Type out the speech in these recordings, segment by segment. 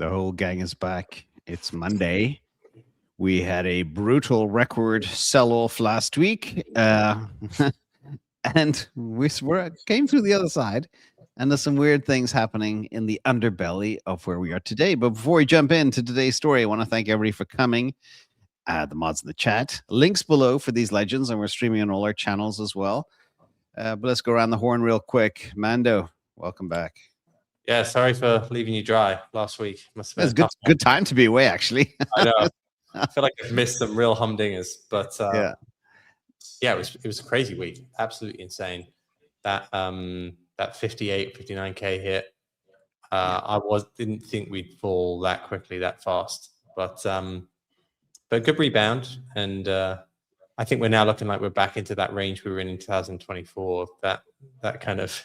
The whole gang is back. It's Monday. We had a brutal record sell-off last week, and we came through the other side. And there's some weird things happening in the underbelly of where we are today. But before we jump into today's story, I want to thank everybody for coming. The mods in the chat. Links below for these legends, and we're streaming on all our channels as well. But let's go around the horn real quick. Mando, welcome back. Yeah, sorry for leaving you dry last week. Must have been good time to be away, actually. I know. I feel like I've missed some real humdingers, but yeah, it was a crazy week. Absolutely insane. That 58, 59K hit. I didn't think we'd fall that quickly, that fast, but good rebound, and I think we're now looking like we're back into that range we were in 2024. That kind of,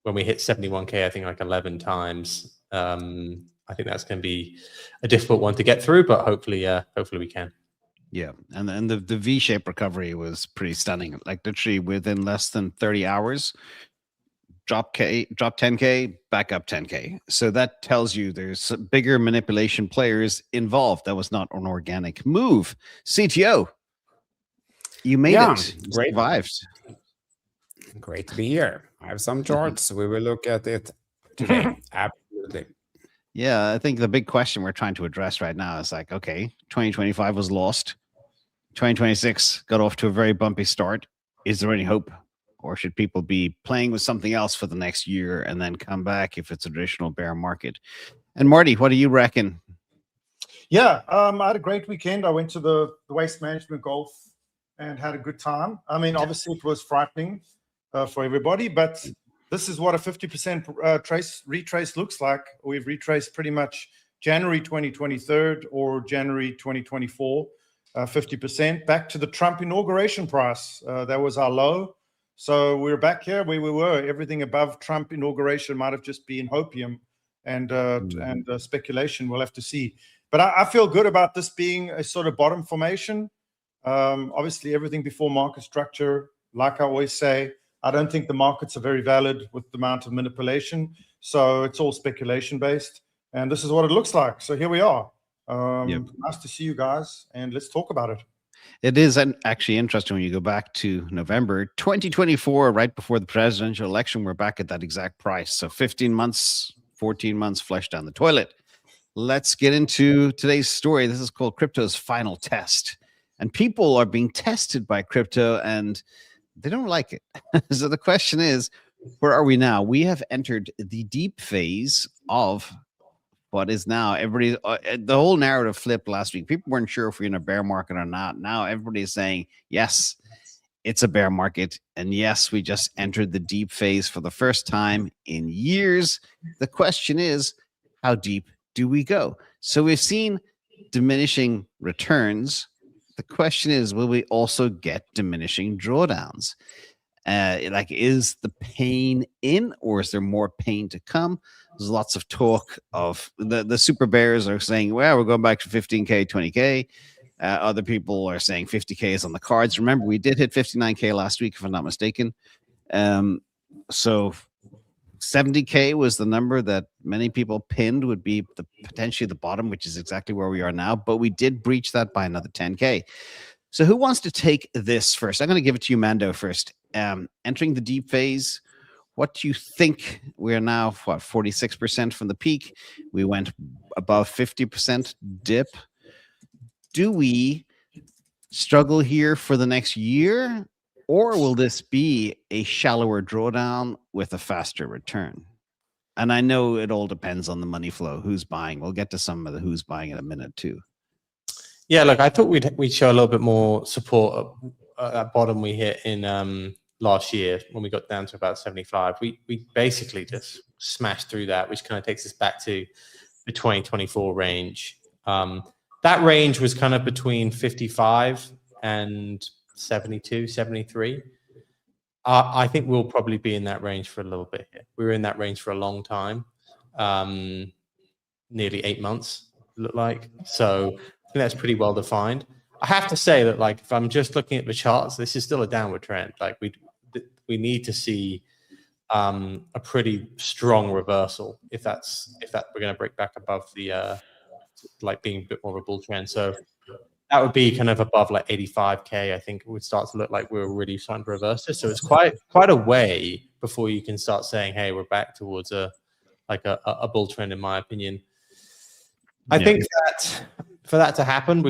when we hit 71K, I think like 11 times. I think that's going to be a difficult one to get through, but hopefully we can. Yeah, and the V-shaped recovery was pretty stunning. Like literally within less than 30 hours, drop 10K, back up 10K. So that tells you there's bigger manipulation players involved. That was not an organic move. CTO, you made it. You survived. Great to be here. I have some charts. We will look at it today. Absolutely. Yeah, I think the big question we're trying to address right now is like, okay, 2025 was lost. 2026 got off to a very bumpy start. Is there any hope? Or should people be playing with something else for the next year and then come back if it's a traditional bear market? And Marty, what do you reckon? Yeah, I had a great weekend. I went to the Waste Management Golf and had a good time. I mean, obviously it was frightening for everybody, but this is what a 50% retrace looks like. We've retraced pretty much January 2023 or January 2024, 50% back to the Trump inauguration price. That was our low. So we're back here where we were. Everything above Trump inauguration might have just been hopium and speculation. We'll have to see. But I feel good about this being a sort of bottom formation. Obviously, everything before market structure, like I always say, I don't think the markets are very valid with the amount of manipulation. So it's all speculation based. And this is what it looks like. So here we are. Nice to see you guys. And let's talk about it. It is actually interesting when you go back to November 2024, right before the presidential election, we're back at that exact price. So 15 months, 14 months flushed down the toilet. Let's get into today's story. This is called Crypto's Final Test. And people are being tested by crypto and they don't like it. So the question is, where are we now? We have entered the deep phase of what is now everybody. The whole narrative flipped last week. People weren't sure if we're in a bear market or not. Now everybody is saying, yes, it's a bear market. And yes, we just entered the deep phase for the first time in years. The question is, how deep do we go? So we've seen diminishing returns. The question is, will we also get diminishing drawdowns? Like, is the pain in, or is there more pain to come? There's lots of talk of the super bears are saying, well, we're going back to 15K, 20K. Other people are saying 50K is on the cards. Remember, we did hit 59K last week, if I'm not mistaken. So 70K was the number that many people pinned would be potentially the bottom, which is exactly where we are now. But we did breach that by another 10K. So who wants to take this first? I'm going to give it to you, Mando, first. Entering the deep phase, what do you think? We're now, what, 46% from the peak. We went above 50% dip. Do we struggle here for the next year? Or will this be a shallower drawdown with a faster return? And I know it all depends on the money flow, who's buying. We'll get to some of the who's buying in a minute too. Yeah, look, I thought we'd show a little bit more support at bottom we hit in last year when we got down to about 75. We basically just smashed through that, which kind of takes us back to the 2024 range. That range was kind of between 55 and 72, 73. I think we'll probably be in that range for a little bit here. We were in that range for a long time, nearly 8 months, look like. So I think that's pretty well defined. I have to say that, like, if I'm just looking at the charts, this is still a downward trend. Like, we need to see a pretty strong reversal if that we're going to break back above the like being a bit more of a bull trend. So that would be kind of above like 85k. I think it would start to look like we're really starting to reverse this. So it's quite a way before you can start saying, hey, we're back towards a bull trend, in my opinion. I think that for that to happen,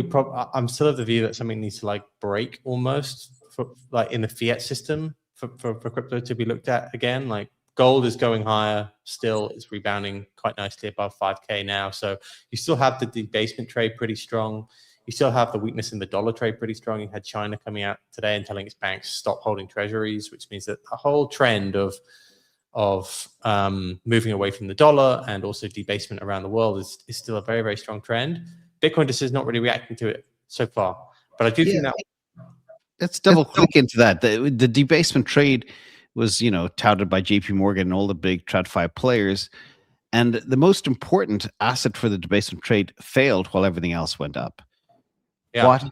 I'm still of the view that something needs to like break almost for like in the fiat system for crypto to be looked at again. Like gold is going higher still, it's rebounding quite nicely above 5k now. So you still have the debasement trade pretty strong. You still have the weakness in the dollar trade pretty strong. You had China coming out today and telling its banks stop holding treasuries, which means that the whole trend of moving away from the dollar and also debasement around the world is still a very, very strong trend. Bitcoin just is not really reacting to it so far. But I do think that... Let's double click into that. The debasement trade was, touted by JP Morgan and all the big TradFi players. And the most important asset for the debasement trade failed while everything else went up. Yeah. What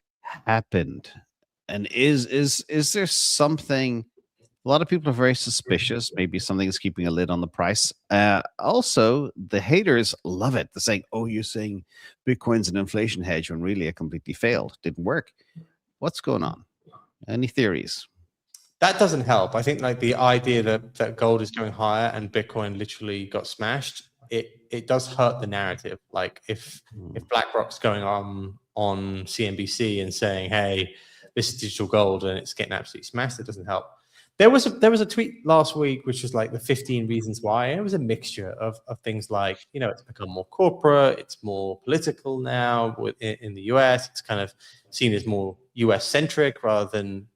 happened? And is there something... A lot of people are very suspicious. Maybe something is keeping a lid on the price. Also, the haters love it. They're saying, oh, you're saying Bitcoin's an inflation hedge when really it completely failed. Didn't work. What's going on? Any theories? That doesn't help. I think like the idea that gold is going higher and Bitcoin literally got smashed, it does hurt the narrative. Like if BlackRock's going on CNBC and saying, hey, this is digital gold and it's getting absolutely smashed, it doesn't help. There was a tweet last week which was like the 15 reasons why. And it was a mixture of things like, it's become more corporate, it's more political now in the US, it's kind of seen as more US centric rather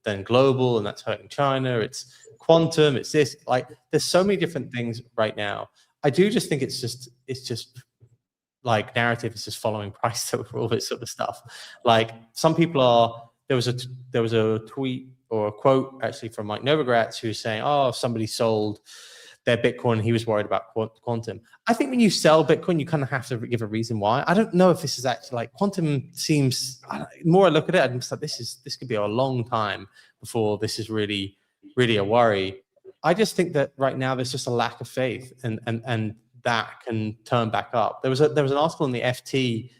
than global, and that's hurting China. It's quantum, it's this. Like there's so many different things right now. I do just think it's just like narrative is just following price over all this sort of stuff. Like some people are. There was a tweet or a quote actually from Mike Novogratz who's saying, oh, if somebody sold their Bitcoin, he was worried about quantum. I think when you sell Bitcoin, you kind of have to give a reason why. I don't know if this is actually like quantum seems, more I look at it, I'm just like, this could be a long time before this is really, really a worry. I just think that right now there's just a lack of faith and that can turn back up. There was an article in the FT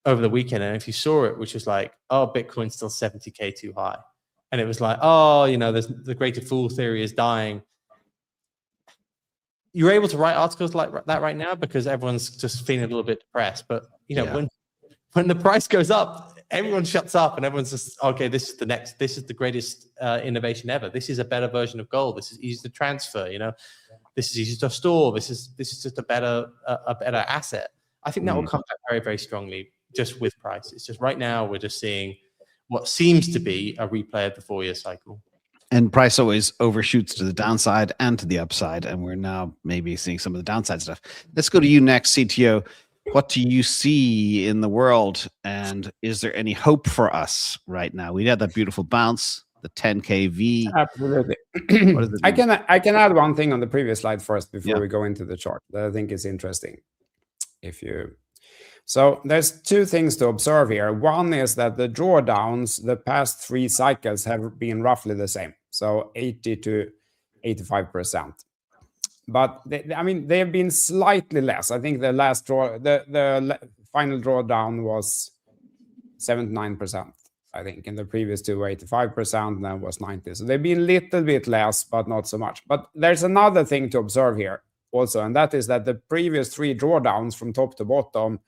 over the weekend, and if you saw it, which was like, oh, Bitcoin's still 70k too high. And it was like, oh, there's the greater fool theory is dying. You're able to write articles like that right now because everyone's just feeling a little bit depressed. But when the price goes up, everyone shuts up and everyone's just, okay, this is the greatest innovation ever. This is a better version of gold. This is easy to transfer. This is easy to store. This is just a better asset. I think that will come back very, very strongly just with price. It's just right now we're just seeing what seems to be a replay of the 4-year cycle. And price always overshoots to the downside and to the upside. And we're now maybe seeing some of the downside stuff. Let's go to you next, CTO. What do you see in the world? And is there any hope for us right now? We had that beautiful bounce, the 10K V. Absolutely. I can add one thing on the previous slide first before we go into the chart that I think is interesting. So there's two things to observe here. One is that the drawdowns, the past 3 cycles have been roughly the same. So 80 to 85%. But they have been slightly less. I think the last the final drawdown was 79%. I think in the previous 2 were 85%, and then was 90. So they've been a little bit less, but not so much. But there's another thing to observe here also, and that is that the previous 3 drawdowns from top to bottom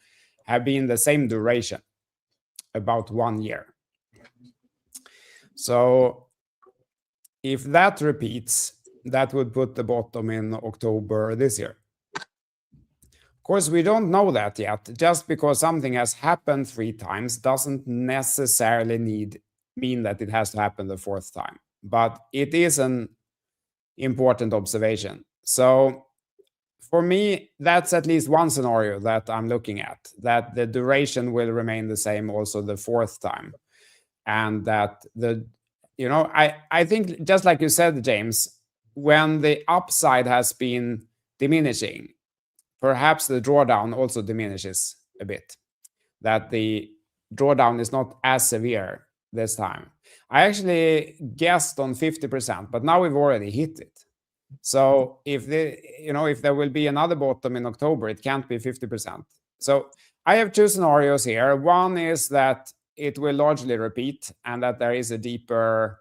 have been the same duration, about 1 year. So if that repeats, that would put the bottom in October this year. Of course, we don't know that yet. Just because something has happened 3 times doesn't necessarily mean that it has to happen the 4th time. But it is an important observation. So for me, that's at least one scenario that I'm looking at, that the duration will remain the same also the 4th time. And that I think just like you said, James, when the upside has been diminishing, perhaps the drawdown also diminishes a bit, that the drawdown is not as severe this time. I actually guessed on 50%, but now we've already hit it. So if there will be another bottom in October, it can't be 50%. So I have two scenarios here. One is that it will largely repeat and that there is a deeper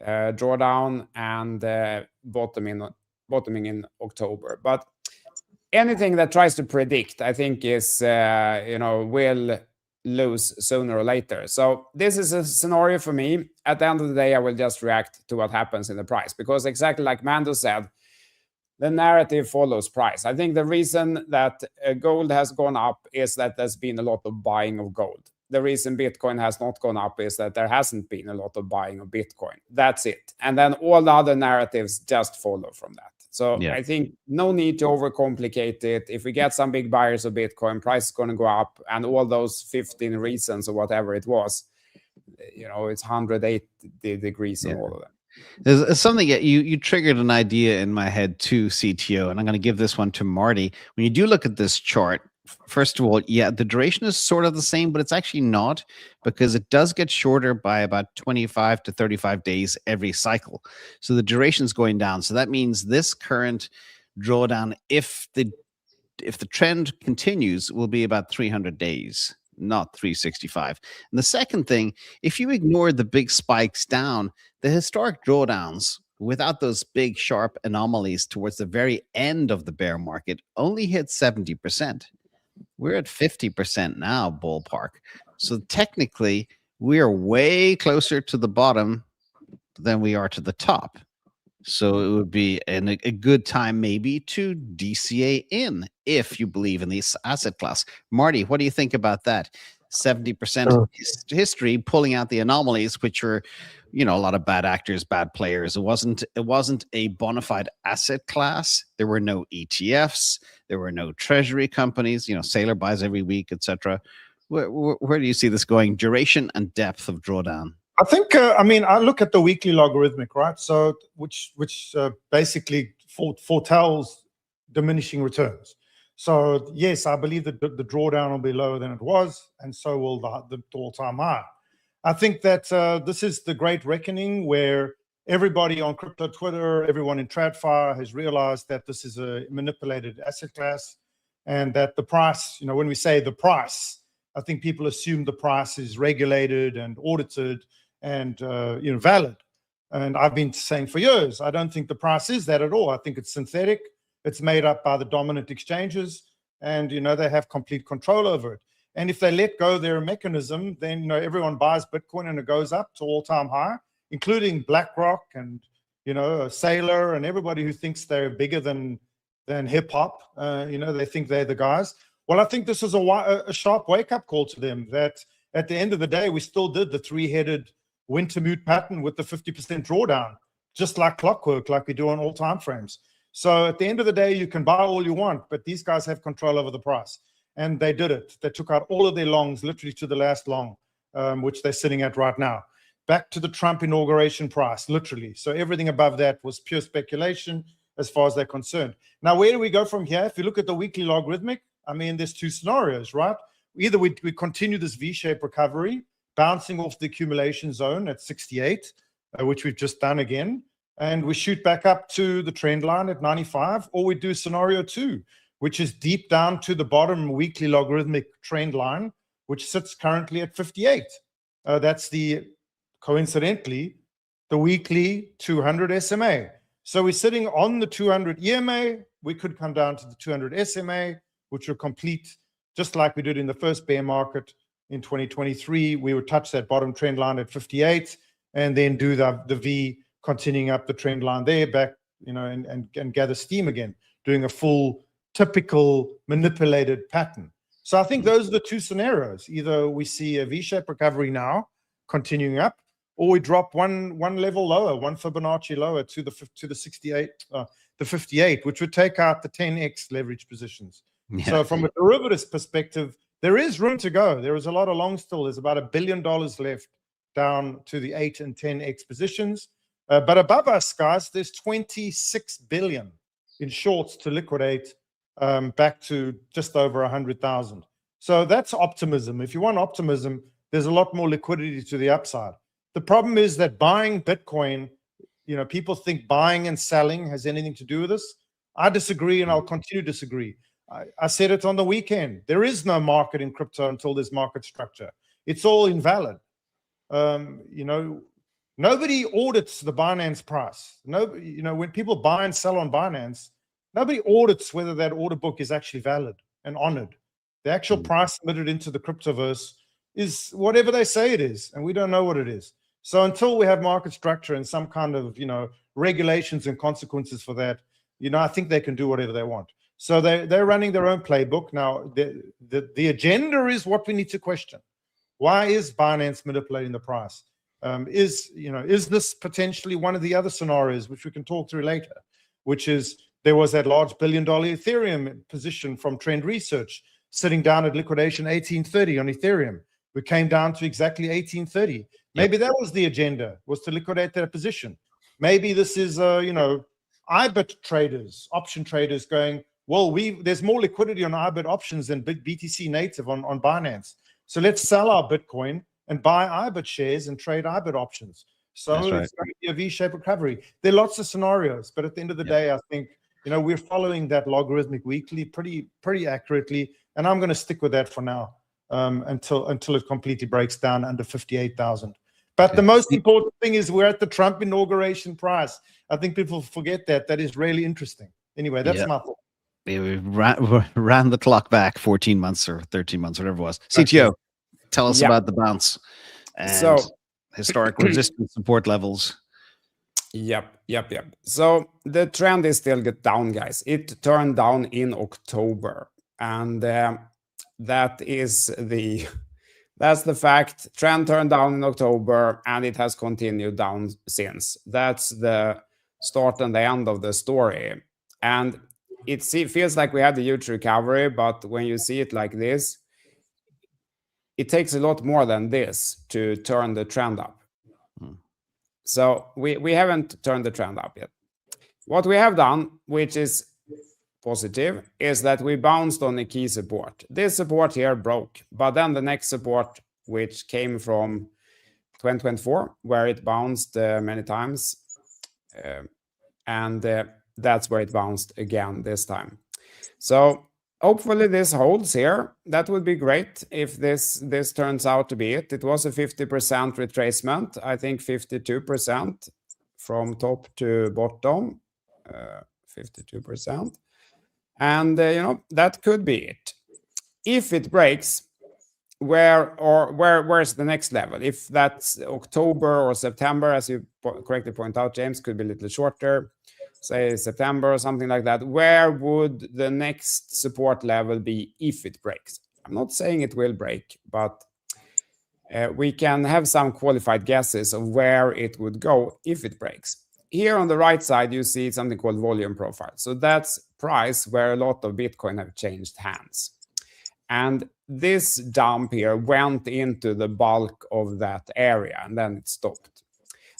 drawdown and bottoming in October. But anything that tries to predict, I think, is will lose sooner or later. So this is a scenario for me. At the end of the day, I will just react to what happens in the price, because exactly like Mando said, the narrative follows price. I think the reason that gold has gone up is that there's been a lot of buying of gold. The reason Bitcoin has not gone up is that there hasn't been a lot of buying of Bitcoin. That's it. And then all the other narratives just follow from that. So I think no need to overcomplicate it. If we get some big buyers of Bitcoin, price is going to go up, and all those 15 reasons or whatever it was, it's 180 degrees on all of them. There's something that you triggered an idea in my head too, CTO, and I'm going to give this one to Marty. When you do look at this chart, first of all, the duration is sort of the same, but it's actually not, because it does get shorter by about 25 to 35 days every cycle. So the duration is going down. So that means this current drawdown, if the trend continues, will be about 300 days, not 365. And the second thing, if you ignore the big spikes down, the historic drawdowns without those big sharp anomalies towards the very end of the bear market only hit 70%. We're at 50% now, ballpark. So technically, we are way closer to the bottom than we are to the top. So it would be a good time maybe to DCA in if you believe in this asset class. Marty, what do you think about that? 70% history pulling out the anomalies, which are, a lot of bad actors, bad players. It wasn't a bona fide asset class. There were no ETFs. There were no treasury companies. Saylor buys every week, etc. Where do you see this going? Duration and depth of drawdown. I think, I look at the weekly logarithmic, right? So, which basically foretells diminishing returns. So, yes, I believe that the drawdown will be lower than it was, and so will the all-time high. I think that this is the great reckoning where everybody on crypto Twitter, everyone in TradFi has realized that this is a manipulated asset class, and that the price, when we say the price, I think people assume the price is regulated and audited and valid. And I've been saying for years, I don't think the price is that at all. I think it's synthetic. It's made up by the dominant exchanges, and they have complete control over it. And if they let go their mechanism, then everyone buys Bitcoin and it goes up to all-time high, including BlackRock and Saylor and everybody who thinks they're bigger than hip hop. They think they're the guys. Well, I think this is a sharp wake-up call to them, that at the end of the day, we still did the three-headed Wintermute pattern with the 50% drawdown, just like clockwork, like we do on all time frames. So at the end of the day, you can buy all you want, but these guys have control over the price. And they did it. They took out all of their longs, literally to the last long, which they're sitting at right now. Back to the Trump inauguration price, literally. So everything above that was pure speculation as far as they're concerned. Now, where do we go from here? If you look at the weekly logarithmic, there's two scenarios, right? Either we continue this V-shaped recovery, bouncing off the accumulation zone at 68, which we've just done again, and we shoot back up to the trend line at 95, or we do scenario 2, which is deep down to the bottom weekly logarithmic trend line, which sits currently at 58. That's coincidentally, the weekly 200 SMA. So we're sitting on the 200 EMA. We could come down to the 200 SMA, which will complete just like we did in the first bear market in 2023. We would touch that bottom trend line at 58 and then do the V, continuing up the trend line there back, and gather steam again, doing a full typical manipulated pattern. So I think those are the two scenarios. Either we see a V-shaped recovery now, continuing up, or we drop one level lower, one Fibonacci lower to the 68, the 58, which would take out the 10x leverage positions. Yeah. So from a derivatives perspective, there is room to go. There is a lot of long still. There's about $1 billion left down to the 8 and 10x positions. But above us, guys, there's 26 billion in shorts to liquidate back to just over 100,000. So that's optimism. If you want optimism, there's a lot more liquidity to the upside. The problem is that buying Bitcoin people think buying and selling has anything to do with this. I disagree, and I'll continue to disagree. I said it on the weekend. There is no market in crypto until there's market structure. It's all invalid. Nobody audits the Binance price. When people buy and sell on Binance, nobody audits whether that order book is actually valid and honored. The actual price submitted into the cryptoverse is whatever they say it is, and we don't know what it is. So until we have market structure and some kind of, regulations and consequences for that, I think they can do whatever they want. So they're running their own playbook. Now, the agenda is what we need to question. Why is Binance manipulating the price? Is this potentially one of the other scenarios, which we can talk through later, which is there was that large $1 billion Ethereum position from Trend Research sitting down at liquidation 1830 on Ethereum. We came down to exactly 1830. Maybe that was the agenda, was to liquidate that position. Maybe this is, IBIT traders, option traders going, well, there's more liquidity on IBIT options than BTC native on Binance. So let's sell our Bitcoin and buy IBIT shares and trade IBIT options. So it's going to be a V-shaped recovery. There are lots of scenarios, but at the end of the day, I think, we're following that logarithmic weekly pretty accurately, and I'm going to stick with that for now until it completely breaks down under 58,000. But the most important thing is we're at the Trump inauguration price. I think people forget that. That is really interesting. Anyway, that's my thought. We ran the clock back 14 months or 13 months, whatever it was. CTO, tell us about the bounce and historic resistance support levels. Yep. So the trend is still down, guys. It turned down in October, and that's the fact. Trend turned down in October, and it has continued down since. That's the start and the end of the story. And it feels like we had a huge recovery, but when you see it like this, it takes a lot more than this to turn the trend up. So we haven't turned the trend up yet. What we have done, which is positive, is that we bounced on a key support. This support here broke, but then the next support, which came from 2024, where it bounced many times, and that's where it bounced again this time. So hopefully this holds here. That would be great if this turns out to be it. It was a 50% retracement. I think 52% from top to bottom, 52%. And, that could be it. If it breaks, where's the next level? If that's October or September, as you correctly point out, James, could be a little shorter, say September or something like that, where would the next support level be if it breaks? I'm not saying it will break, but we can have some qualified guesses of where it would go if it breaks. Here on the right side, you see something called volume profile. So that's price where a lot of Bitcoin have changed hands. And this dump here went into the bulk of that area, and then it stopped.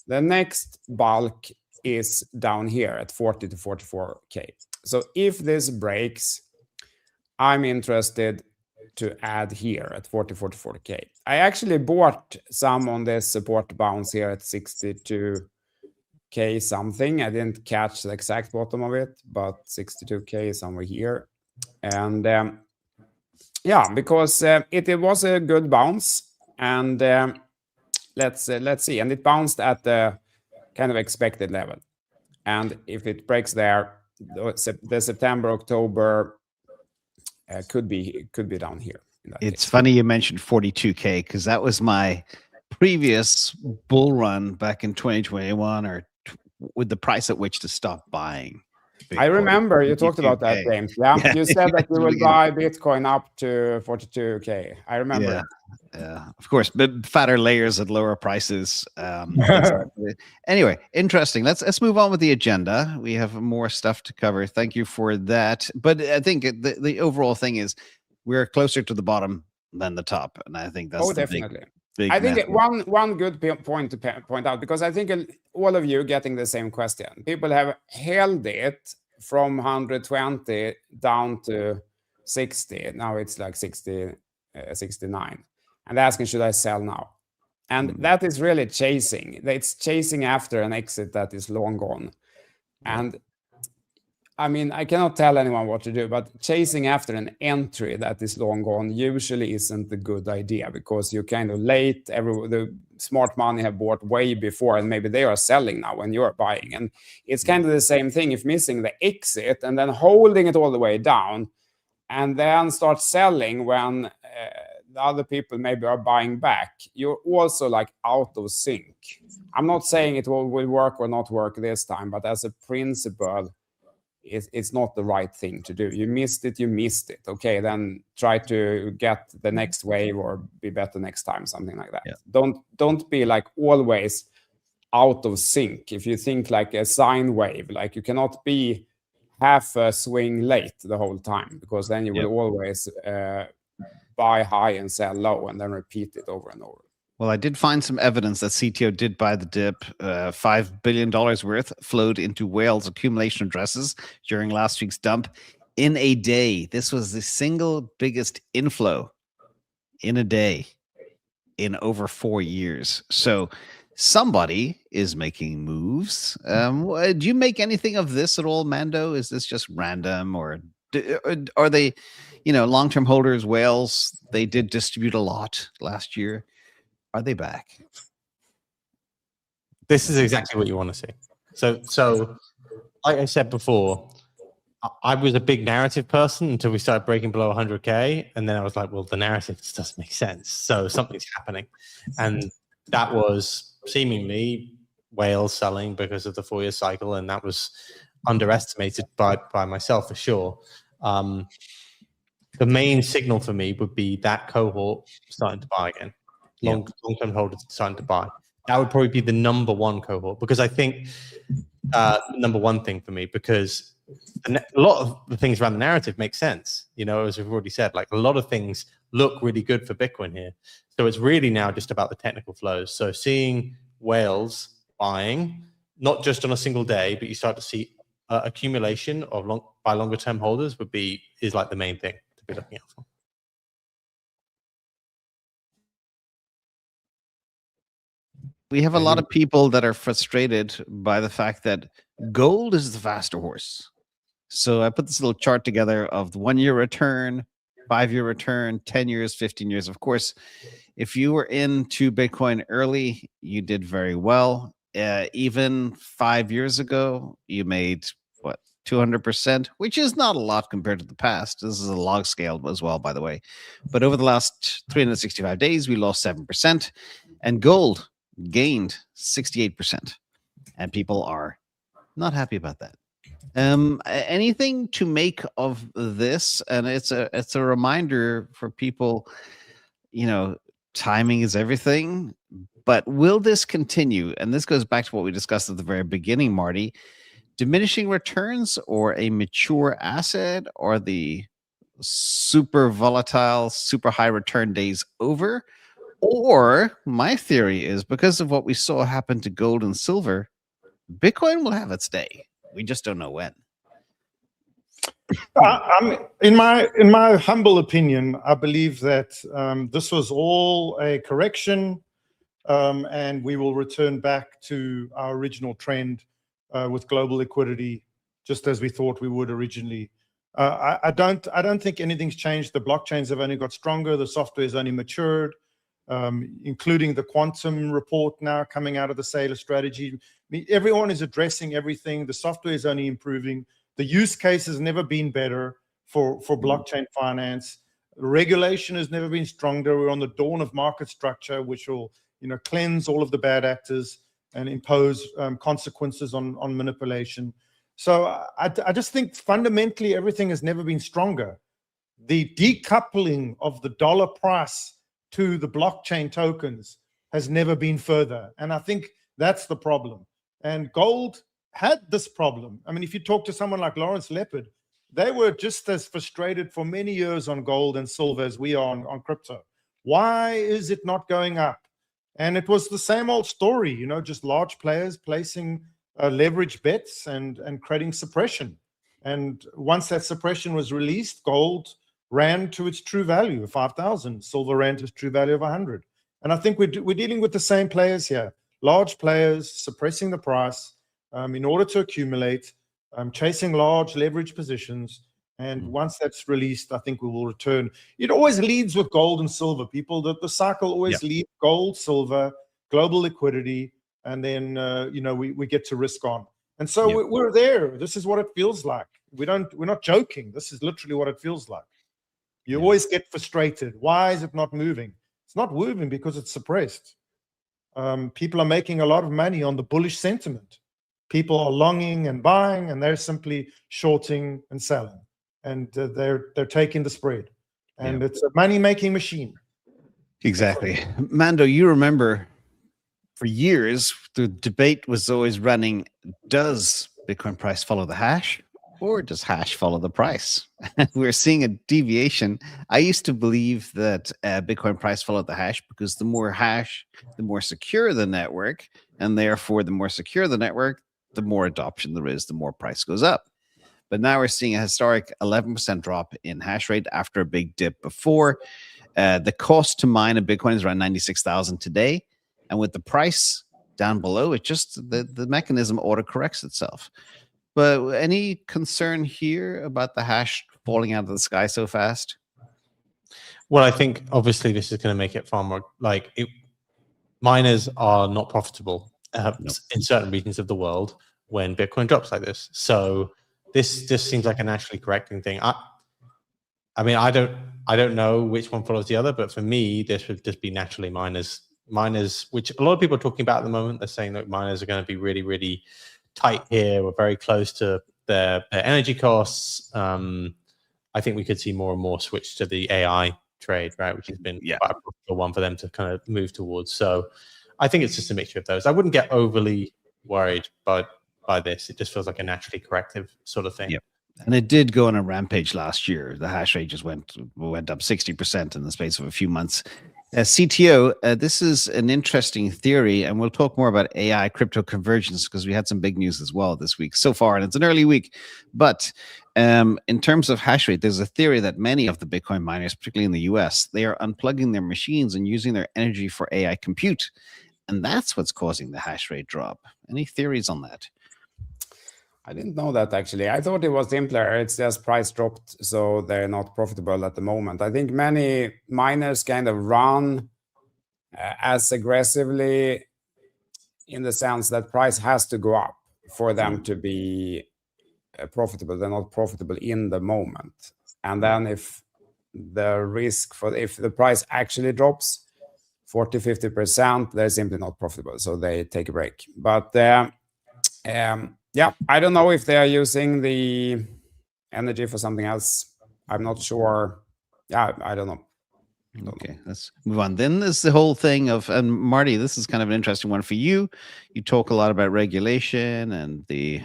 The next bulk is down here at 40 to 44K. So if this breaks, I'm interested to add here at 44K. I actually bought some on this support bounce here at 62K something. I didn't catch the exact bottom of it, but 62K is somewhere here. And because it was a good bounce, and let's see. And it bounced at the kind of expected level. And if it breaks there, the September, October could be down here. It's funny you mentioned 42K, because that was my previous bull run back in 2021, or with the price at which to stop buying Bitcoin. I remember you talked about that, James. Yeah, you said that you will buy Bitcoin up to 42K. I remember that. Yeah, of course, but fatter layers at lower prices. Anyway, interesting. Let's move on with the agenda. We have more stuff to cover. Thank you for that. But I think the overall thing is we're closer to the bottom than the top, and I think that's definitely. Big I think one good point to point out, because I think all of you getting the same question. People have held it from 120 down to 60. Now it's like 60, 69. And asking, should I sell now? And that is really chasing. It's chasing after an exit that is long gone. And I mean, I cannot tell anyone what to do, but chasing after an entry that is long gone usually isn't a good idea, because you're kind of late. The smart money have bought way before, and maybe they are selling now when you're buying. And it's kind of the same thing if missing the exit and then holding it all the way down and then start selling when the other people maybe are buying back. You're also like out of sync. I'm not saying it will work or not work this time, but as a principle, it's not the right thing to do. You missed it. Okay, then try to get the next wave or be better next time, something like that. Yeah. Don't be like always out of sync. If you think like a sine wave, like you cannot be half a swing late the whole time, because then you will always buy high and sell low and then repeat it over and over. Well, I did find some evidence that CTO did buy the dip. $5 billion worth flowed into Wales accumulation addresses during last week's dump in a day. This was the single biggest inflow in a day in over 4 years. So somebody is making moves. Do you make anything of this at all, Mando? Is this just random, or are they, long-term holders, Wales, they did distribute a lot last year. Are they back? This is exactly what you want to see. So like I said before, I was a big narrative person until we started breaking below 100K. And then I was like, well, the narrative just doesn't make sense. So something's happening. And that was seemingly Wales selling because of the 4-year cycle. And that was underestimated by myself for sure. The main signal for me would be that cohort starting to buy again. Long-term holders starting to buy. That would probably be the number one cohort, because I think number one thing for me, because a lot of the things around the narrative make sense. As we've already said, like a lot of things look really good for Bitcoin here. So it's really now just about the technical flows. So seeing Wales buying, not just on a single day, but you start to see accumulation of by longer term holders is like the main thing to be looking out for. We have a lot of people that are frustrated by the fact that gold is the faster horse. So I put this little chart together of the 1 year return, 5 year return, 10 years, 15 years. Of course, if you were into Bitcoin early, you did very well. Even 5 years ago, you made 200%, which is not a lot compared to the past. This is a log scale as well, by the way. But over the last 365 days, we lost 7%, and gold gained 68%, and people are not happy about that. Anything to make of this? And it's a reminder for people, timing is everything. But will this continue? And this goes back to what we discussed at the very beginning, Marty. Diminishing returns or a mature asset, or the super volatile, super high return days over? Or my theory is, because of what we saw happen to gold and silver, Bitcoin will have its day. We just don't know when. In my humble opinion, I believe that this was all a correction, and we will return back to our original trend with global liquidity, just as we thought we would originally. I don't think anything's changed. The blockchains have only got stronger. The software has only matured. Including the quantum report now coming out of the Saylor strategy. I mean, everyone is addressing everything. The software is only improving. The use case has never been better for blockchain finance. Regulation has never been stronger. We're on the dawn of market structure, which will cleanse all of the bad actors and impose consequences on manipulation. So I just think fundamentally everything has never been stronger. The decoupling of the dollar price to the blockchain tokens has never been further. And I think that's the problem. And gold had this problem. I mean, if you talk to someone like Lawrence Leopard, they were just as frustrated for many years on gold and silver as we are on crypto. Why is it not going up? And it was the same old story, just large players placing leverage bets and creating suppression. And once that suppression was released, gold ran to its true value of 5,000. Silver ran to its true value of 100. And I think we're dealing with the same players here. Large players suppressing the price in order to accumulate, chasing large leverage positions. And once that's released, I think we will return. It always leads with gold and silver. People, the cycle always leads gold, silver, global liquidity, and then we get to risk on. And so we're there. This is what it feels like. We're not joking. This is literally what it feels like. You always get frustrated. Why is it not moving? It's not moving because it's suppressed. People are making a lot of money on the bullish sentiment. People are longing and buying, and they're simply shorting and selling. And they're taking the spread. And it's a money-making machine. Exactly. Mando, you remember for years, the debate was always running, does Bitcoin price follow the hash? Or does hash follow the price? We're seeing a deviation. I used to believe that Bitcoin price followed the hash because the more hash, the more secure the network. And therefore, the more secure the network, the more adoption there is, the more price goes up. But now we're seeing a historic 11% drop in hash rate after a big dip before. The cost to mine a Bitcoin is around 96,000 today. And with the price down below, it just, the mechanism auto-corrects itself. But any concern here about the hash falling out of the sky so fast? Well, I think obviously this is going to make it far more miners are not profitable in certain regions of the world when Bitcoin drops like this. So this just seems like a naturally correcting thing. I mean, I don't know which one follows the other, but for me, this would just be naturally miners, which a lot of people are talking about at the moment. They're saying that miners are going to be really, really tight here. We're very close to their energy costs. I think we could see more and more switch to the AI trade, right, which has been quite a profitable one for them to kind of move towards. So I think it's just a mixture of those. I wouldn't get overly worried by this. It just feels like a naturally corrective sort of thing. Yep. And it did go on a rampage last year. The hash rate just went up 60% in the space of a few months. CTO, this is an interesting theory, and we'll talk more about AI crypto convergence because we had some big news as well this week so far, and it's an early week. But in terms of hash rate, there's a theory that many of the Bitcoin miners, particularly in the US, they are unplugging their machines and using their energy for AI compute. And that's what's causing the hash rate drop. Any theories on that? I didn't know that, actually. I thought it was simpler. It's just price dropped, so they're not profitable at the moment. I think many miners kind of run as aggressively in the sense that price has to go up for them to be profitable. They're not profitable in the moment. And then if the price actually drops 40-50%, they're simply not profitable, so they take a break. But yeah, I don't know if they are using the energy for something else. I'm not sure. Yeah, I don't know. Okay, let's move on. Then there's the whole thing of, and Marty, this is kind of an interesting one for you. You talk a lot about regulation and the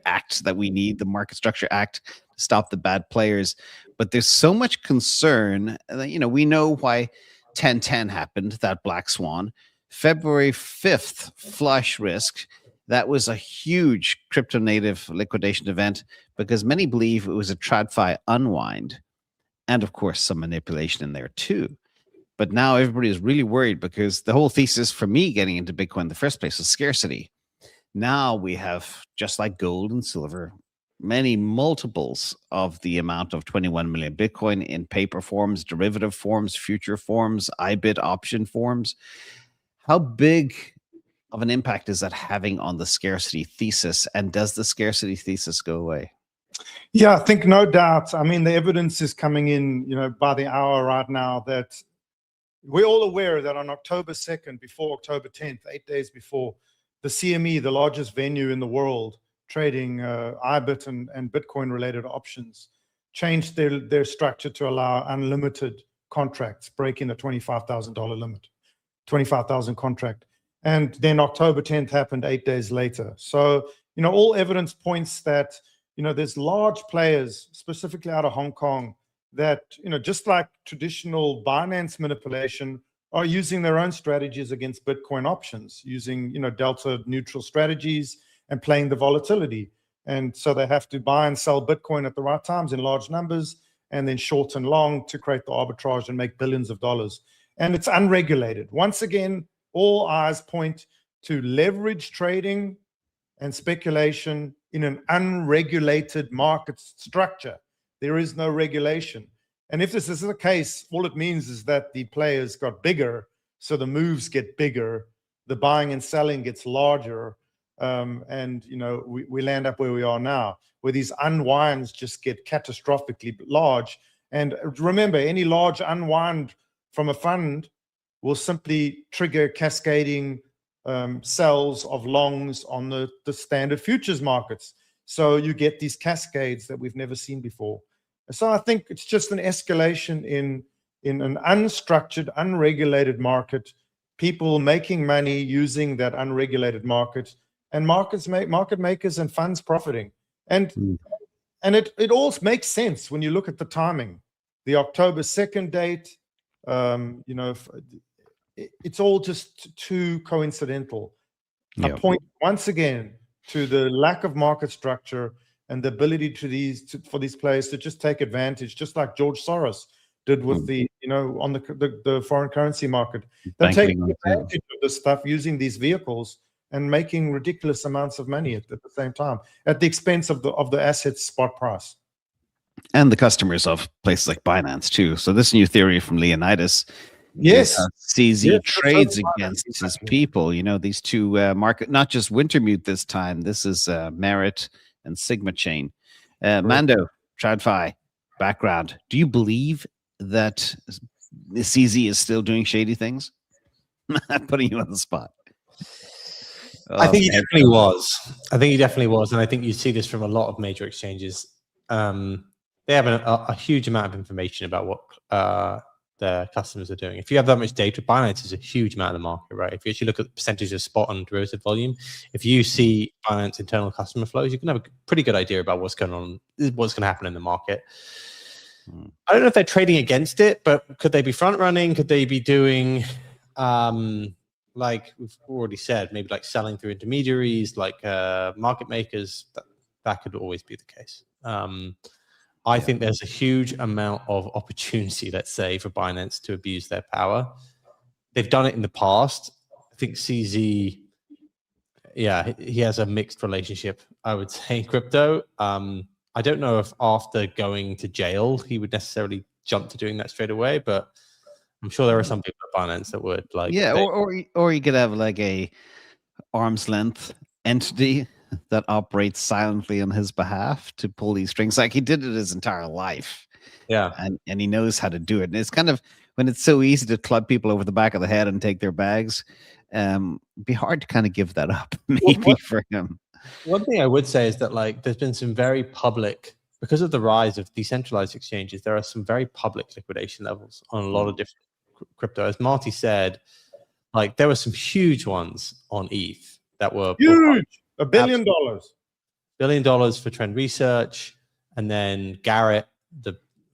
act that we need, the Market Structure Act, to stop the bad players. But there's so much concern that, we know why 1010 happened, that black swan. February 5th, flush risk. That was a huge crypto native liquidation event because many believe it was a TradFi unwind. And of course, some manipulation in there too. But now everybody is really worried because the whole thesis for me getting into Bitcoin in the first place was scarcity. Now we have, just like gold and silver, many multiples of the amount of 21 million Bitcoin in paper forms, derivative forms, future forms, IBIT option forms. How big of an impact is that having on the scarcity thesis? And does the scarcity thesis go away? Yeah, I think no doubt. I mean, the evidence is coming in, by the hour right now that we're all aware that on October 2nd, before October 10th, 8 days before, the CME, the largest venue in the world, trading IBIT and Bitcoin-related options, changed their structure to allow unlimited contracts, breaking the $25,000 limit, 25,000 contract. And then October 10th happened 8 days later. So, all evidence points that, there's large players, specifically out of Hong Kong, that, just like traditional Binance manipulation, are using their own strategies against Bitcoin options, using, delta neutral strategies and playing the volatility. And so they have to buy and sell Bitcoin at the right times in large numbers and then short and long to create the arbitrage and make billions of dollars. and it's unregulated. Once again, all eyes point to leverage trading and speculation in an unregulated market structure. There is no regulation. And if this is the case, all it means is that the players got bigger, so the moves get bigger, the buying and selling gets larger, and we land up where we are now, where these unwinds just get catastrophically large. And remember, any large unwind from a fund will simply trigger cascading sells of longs on the standard futures markets. So you get these cascades that we've never seen before. So I think it's just an escalation in an unstructured, unregulated market, people making money using that unregulated market, and market makers and funds profiting. And it all makes sense when you look at the timing. The October 2nd date, it's all just too coincidental. I point once again to the lack of market structure and the ability for these players to just take advantage, just like George Soros did with on the foreign currency market. They're taking advantage of this stuff using these vehicles and making ridiculous amounts of money at the same time, at the expense of the asset's spot price. And the customers of places like Binance too. So this new theory from Leonidas, CZ trades against his people. These two market, not just Wintermute this time. This is Merit and Sigma Chain. Mando, TradFi background. Do you believe that CZ is still doing shady things? I'm putting you on the spot. I think he definitely was. And I think you see this from a lot of major exchanges. They have a huge amount of information about what their customers are doing. If you have that much data, Binance is a huge amount of the market, right? If you actually look at the percentage of spot and derivative volume, if you see Binance internal customer flows, you can have a pretty good idea about what's going to happen in the market. I don't know if they're trading against it, but could they be front running? Could they be doing, like we've already said, maybe like selling through intermediaries, like market makers? That could always be the case. I think there's a huge amount of opportunity, let's say, for Binance to abuse their power. They've done it in the past. I think CZ, he has a mixed relationship, I would say, in crypto. I don't know if after going to jail, he would necessarily jump to doing that straight away, but I'm sure there are some people at Binance that would like. Yeah, or you could have like a arm's length entity that operates silently on his behalf to pull these strings, like he did it his entire life. And he knows how to do it. And it's kind of, when it's so easy to club people over the back of the head and take their bags, it'd be hard to kind of give that up maybe for him. One thing I would say is that, like, there's been some very public, because of the rise of decentralized exchanges, there are some very public liquidation levels on a lot of different crypto. As Marty said, like, there were some huge ones on ETH that were huge. $1 billion. $1 billion for Trend Research. And then Garrett,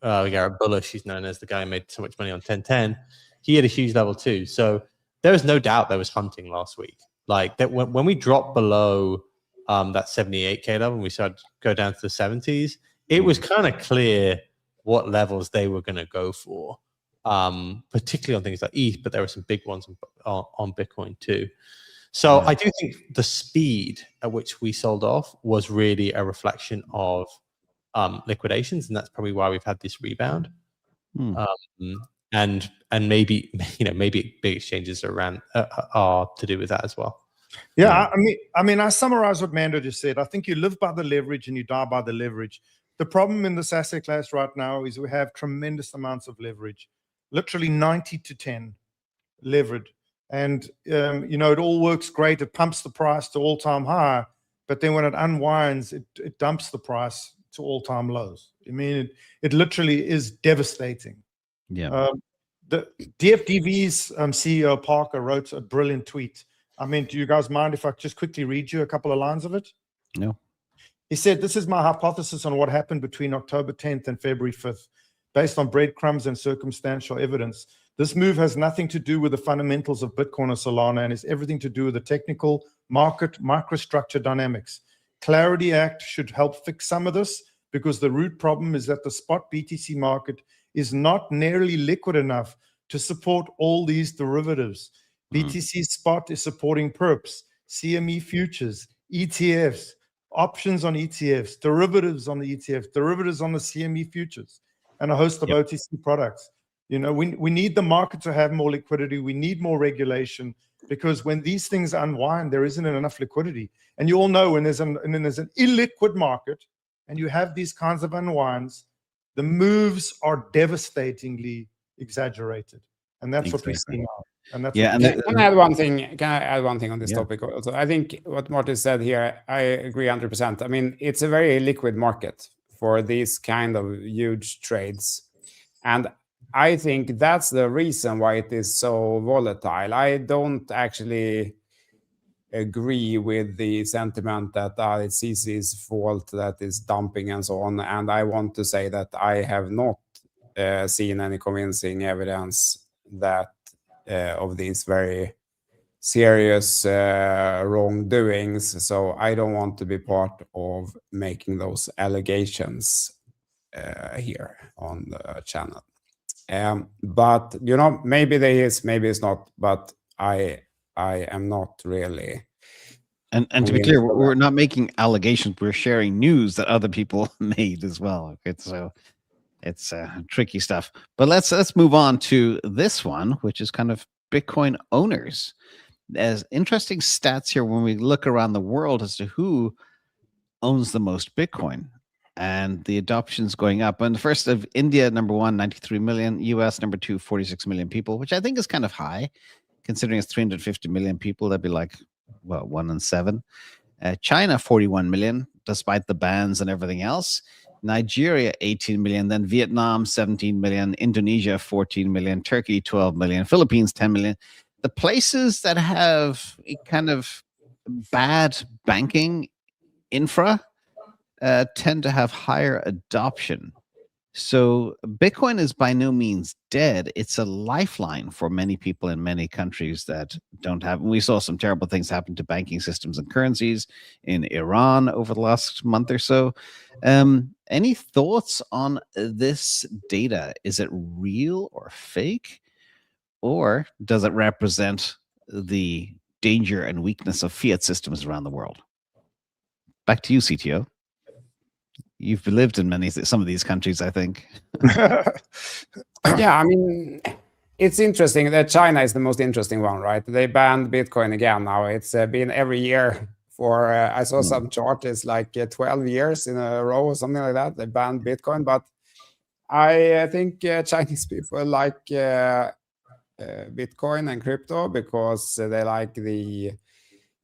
Garrett Bullish, he's known as the guy who made so much money on 1010. He had a huge level too. So there was no doubt there was hunting last week. Like that when we dropped below that 78K level and we started to go down to the 70s, it was kind of clear what levels they were going to go for, particularly on things like ETH, but there were some big ones on Bitcoin too. So I do think the speed at which we sold off was really a reflection of liquidations, and that's probably why we've had this rebound. And maybe maybe big exchanges are to do with that as well. Yeah, I mean, I summarize what Mando just said. I think you live by the leverage and you die by the leverage. The problem in this asset class right now is we have tremendous amounts of leverage, literally 90-10 levered. And, it all works great. It pumps the price to all-time high, but then when it unwinds, it dumps the price to all-time lows. I mean, it literally is devastating. Yeah. The DFDV's CEO, Parker, wrote a brilliant tweet. I mean, do you guys mind if I just quickly read you a couple of lines of it? No. He said, "This is my hypothesis on what happened between October 10th and February 5th, based on breadcrumbs and circumstantial evidence. This move has nothing to do with the fundamentals of Bitcoin or Solana and is everything to do with the technical market microstructure dynamics. Clarity Act should help fix some of this because the root problem is that the spot BTC market is not nearly liquid enough to support all these derivatives. BTC spot is supporting perps, CME futures, ETFs, options on ETFs, derivatives on the ETFs, derivatives on the CME futures, and a host of OTC products. You know, we need the market to have more liquidity. We need more regulation, because when these things unwind, there isn't enough liquidity. And you all know when there's an illiquid market and you have these kinds of unwinds, the moves are devastatingly exaggerated. And that's what we see now. And that's Can I add one thing? Can I add one thing on this topic also? I think what Martin said here, I agree 100%. I mean, it's a very liquid market for these kind of huge trades. And I think that's the reason why it is so volatile. I don't actually agree with the sentiment that it's CC's fault that is dumping and so on. And I want to say that I have not seen any convincing evidence that of these very serious wrongdoings. So I don't want to be part of making those allegations here on the channel. But you know, maybe there is, maybe it's not. But I am not really. And to be clear, we're not making allegations. We're sharing news that other people made as well. Okay, so it's tricky stuff. But let's move on to this one, which is kind of Bitcoin owners. There's interesting stats here when we look around the world as to who owns the most Bitcoin. And the adoption's going up. And the first of India, number 1, 93 million. US, number 2, 46 million people, which I think is kind of high. Considering it's 350 million people, that'd be like, well, 1 in 7. China, 41 million, despite the bans and everything else. Nigeria, 18 million. Then Vietnam, 17 million. Indonesia, 14 million. Turkey, 12 million. Philippines, 10 million. The places that have a kind of bad banking infra tend to have higher adoption. So Bitcoin is by no means dead. It's a lifeline for many people in many countries that don't have. We saw some terrible things happen to banking systems and currencies in Iran over the last month or so. Any thoughts on this data? Is it real or fake? Or does it represent the danger and weakness of fiat systems around the world? Back to you, CTO. You've lived in some of these countries, I think. Yeah, I mean, it's interesting that China is the most interesting one, right? They banned Bitcoin again now. It's been every year for, I saw some chart, it's like 12 years in a row or something like that. They banned Bitcoin. But I think Chinese people like Bitcoin and crypto because they like the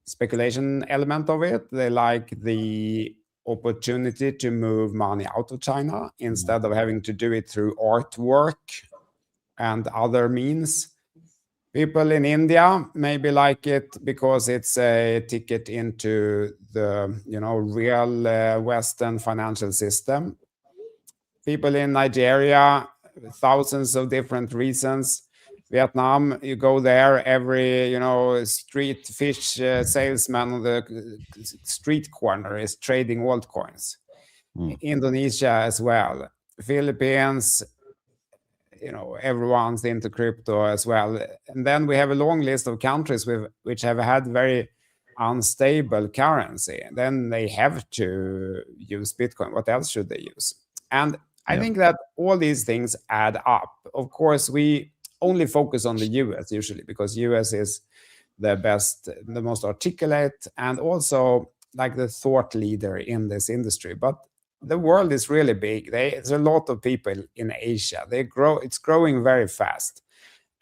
speculation element of it. They like the opportunity to move money out of China instead of having to do it through artwork and other means. People in India maybe like it because it's a ticket into the real Western financial system. People in Nigeria, thousands of different reasons. Vietnam, you go there, every street fish salesman on the street corner is trading altcoins. Indonesia as well. Philippines, everyone's into crypto as well. And then we have a long list of countries which have had very unstable currency. And then they have to use Bitcoin. What else should they use? And I think that all these things add up. Of course, we only focus on the US usually because US is the best, the most articulate, and also like the thought leader in this industry. But the world is really big. There's a lot of people in Asia. It's growing very fast.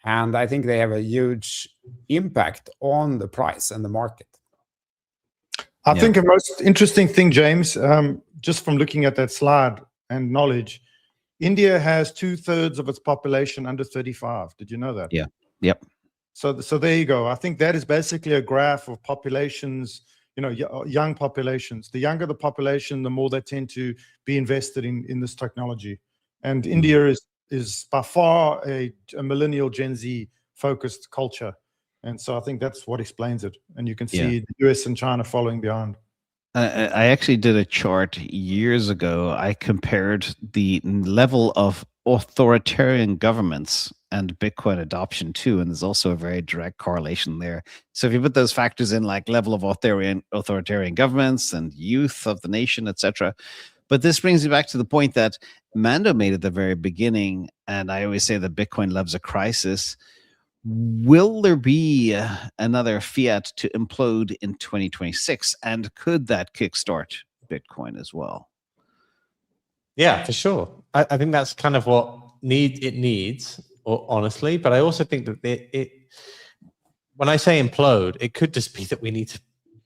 And I think they have a huge impact on the price and the market. I think the most interesting thing, James, just from looking at that slide and knowledge, India has 2/3 of its population under 35. Did you know that? Yeah. Yep. So there you go. I think that is basically a graph of populations, young populations. The younger the population, the more they tend to be invested in this technology. And India is by far a millennial Gen Z focused culture. And so I think that's what explains it. And you can see the US and China following behind. I actually did a chart years ago. I compared the level of authoritarian governments and Bitcoin adoption too, and there's also a very direct correlation there. So if you put those factors in, like level of authoritarian governments and youth of the nation, etc. But this brings me back to the point that Mando made at the very beginning, and I always say that Bitcoin loves a crisis. Will there be another fiat to implode in 2026? And could that kickstart Bitcoin as well? Yeah, for sure. I think that's kind of what it needs, honestly. But I also think that it when I say implode, it could just be that we need to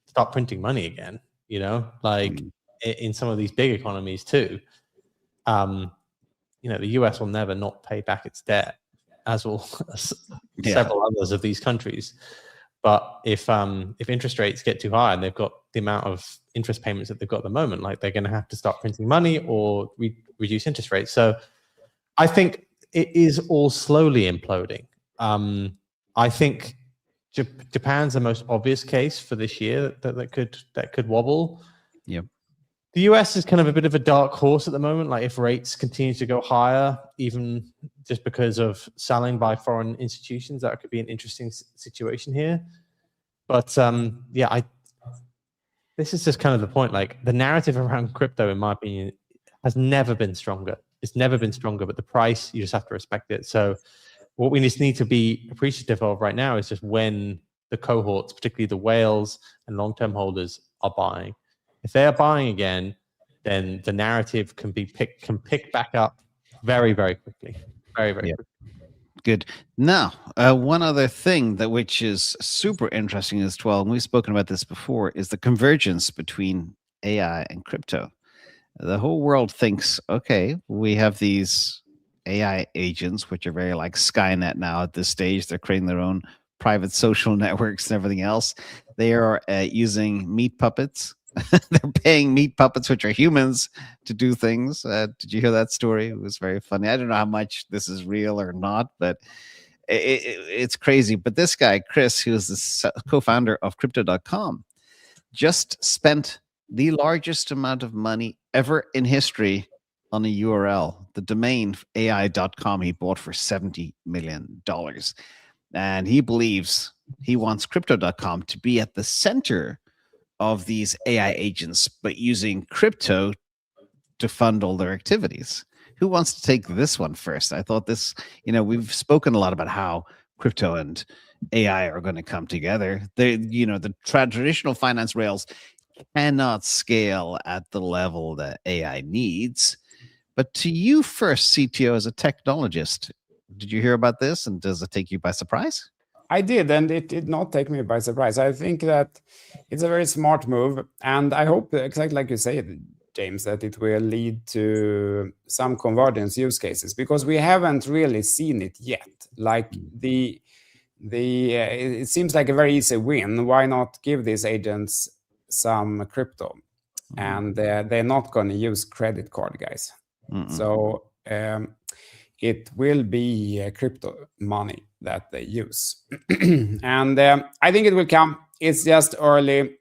start printing money again, you know, like in some of these big economies too. You know, the US will never not pay back its debt, as will several others of these countries. But if interest rates get too high and they've got the amount of interest payments that they've got at the moment, like they're going to have to start printing money or reduce interest rates. So I think it is all slowly imploding. I think Japan's the most obvious case for this year that could wobble. Yep. The US is kind of a bit of a dark horse at the moment. Like if rates continue to go higher, even just because of selling by foreign institutions, that could be an interesting situation here. But yeah, this is just kind of the point. Like the narrative around crypto, in my opinion, has never been stronger. It's never been stronger, but the price, you just have to respect it. So what we just need to be appreciative of right now is just when the cohorts, particularly the whales and long-term holders, are buying. If they are buying again, then the narrative can pick back up very, very quickly. Very, very quickly. Good. Now, one other thing which is super interesting as well, and we've spoken about this before, is the convergence between AI and crypto. The whole world thinks, okay, we have these AI agents, which are very like Skynet now at this stage. They're creating their own private social networks and everything else. They are using meat puppets. They're paying meat puppets, which are humans, to do things. Did you hear that story? It was very funny. I don't know how much this is real or not, but it's crazy. But this guy, Chris, who is the co-founder of Crypto.com, just spent the largest amount of money ever in history on a URL. The domain AI.com he bought for $70 million. And he believes he wants Crypto.com to be at the center of these AI agents, but using crypto to fund all their activities. Who wants to take this one first? I thought this, we've spoken a lot about how crypto and AI are going to come together. The traditional finance rails cannot scale at the level that AI needs. But to you first, CTO, as a technologist, did you hear about this? And does it take you by surprise? I did, and it did not take me by surprise. I think that it's a very smart move, and I hope, exactly like you say, James, that it will lead to some convergence use cases, because we haven't really seen it yet. Like it seems like a very easy win. Why not give these agents some crypto? And they're not going to use credit card, guys. So it will be crypto money that they use. And I think it will come. It's just early.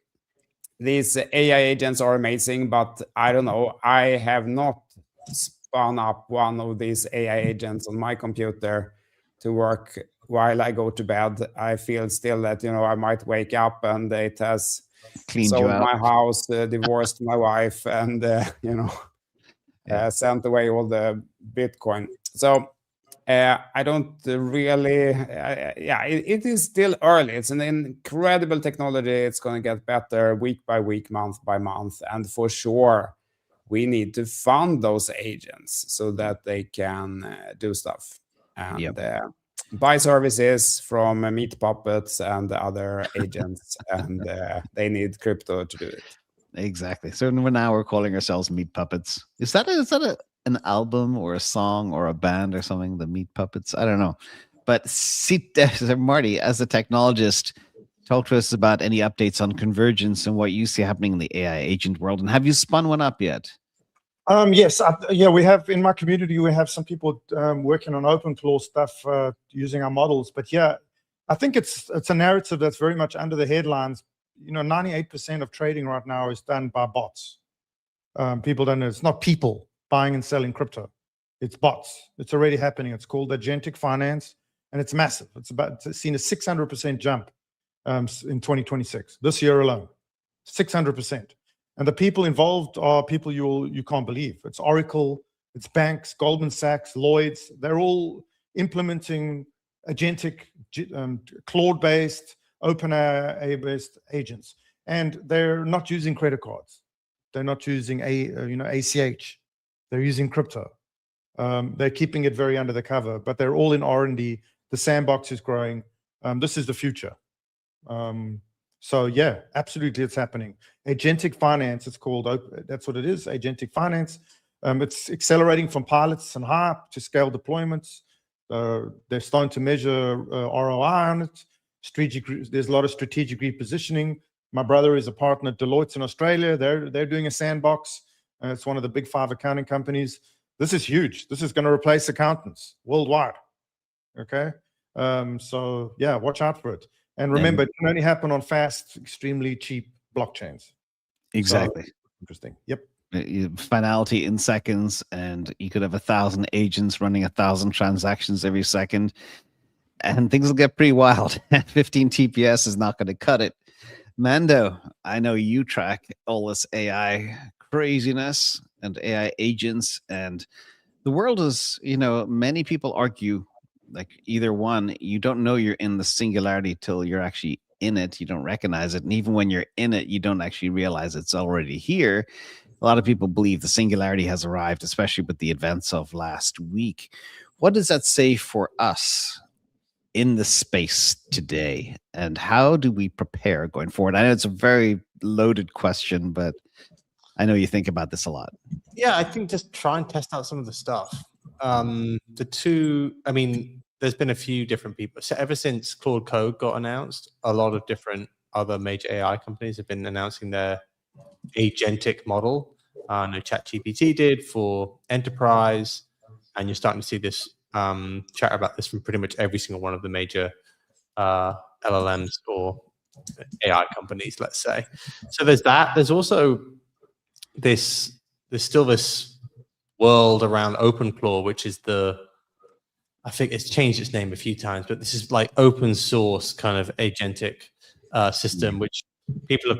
These AI agents are amazing, but I don't know. I have not spun up one of these AI agents on my computer to work while I go to bed. I feel still that, I might wake up and it has sold my house, divorced my wife, and, sent away all the Bitcoin. So I don't really, it is still early. It's an incredible technology. It's going to get better week by week, month by month. And for sure, we need to fund those agents so that they can do stuff and buy services from meat puppets and other agents. And they need crypto to do it. Exactly. So now we're calling ourselves meat puppets. Is that an album or a song or a band or something, the Meat Puppets? I don't know. But Marty, as a technologist, talk to us about any updates on convergence and what you see happening in the AI agent world. And have you spun one up yet? Yes. We have, in my community, we have some people working on open floor stuff using our models. But yeah, I think it's a narrative that's very much under the headlines 98% of trading right now is done by bots. People don't know. It's not people buying and selling crypto. It's bots. It's already happening. It's called agentic finance, and it's massive. It's seen a 600% jump in 2026, this year alone, 600%. And the people involved are people you can't believe. It's Oracle, it's banks, Goldman Sachs, Lloyd's. They're all implementing agentic, Claude-based, OpenAI-based agents, and they're not using credit cards. They're not using ACH. They're using crypto. They're keeping it very under the cover, but they're all in R&D. The sandbox is growing. This is the future. So yeah, absolutely, it's happening. Agentic finance, it's called. That's what it is. Agentic finance. It's accelerating from pilots and hype to scale deployments. They're starting to measure ROI on it. There's a lot of strategic repositioning. My brother is a partner at Deloitte in Australia. They're doing a sandbox. It's one of the big 5 accounting companies. This is huge. This is going to replace accountants worldwide. Okay. So yeah, watch out for it. And remember, it can only happen on fast, extremely cheap blockchains. Exactly. So, interesting. Yep. Finality in seconds, and you could have 1,000 agents running 1,000 transactions every second, and things will get pretty wild. 15 TPS is not going to cut it. Mando, I know you track all this AI craziness and AI agents, and the world is, many people argue like either one, you don't know you're in the singularity till you're actually in it. You don't recognize it. And even when you're in it, you don't actually realize it's already here. A lot of people believe the singularity has arrived, especially with the events of last week. What does that say for us in the space today? And how do we prepare going forward? I know it's a very loaded question, but I know you think about this a lot. Yeah, I think just try and test out some of the stuff. There's been a few different people. So ever since Claude Code got announced, a lot of different other major AI companies have been announcing their agentic model. I know ChatGPT did for enterprise, and you're starting to see this chat about this from pretty much every single one of the major LLMs or AI companies, let's say. So there's that. There's also there's still this world around OpenClaw, which is I think it's changed its name a few times, but this is like open source kind of agentic system, which people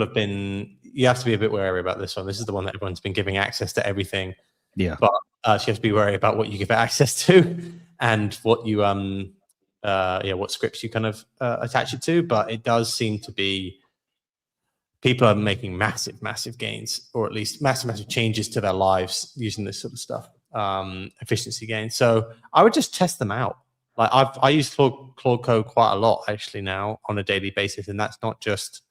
have been. You have to be a bit wary about this one. This is the one that everyone's been giving access to everything. Yeah, but you have to be wary about what you give access to and what you what scripts you kind of attach it to. But it does seem to be people are making massive gains, or at least massive changes to their lives using this sort of stuff. Efficiency gains. So I would just test them out. Like I use Claude Code quite a lot actually now on a daily basis, and that's not just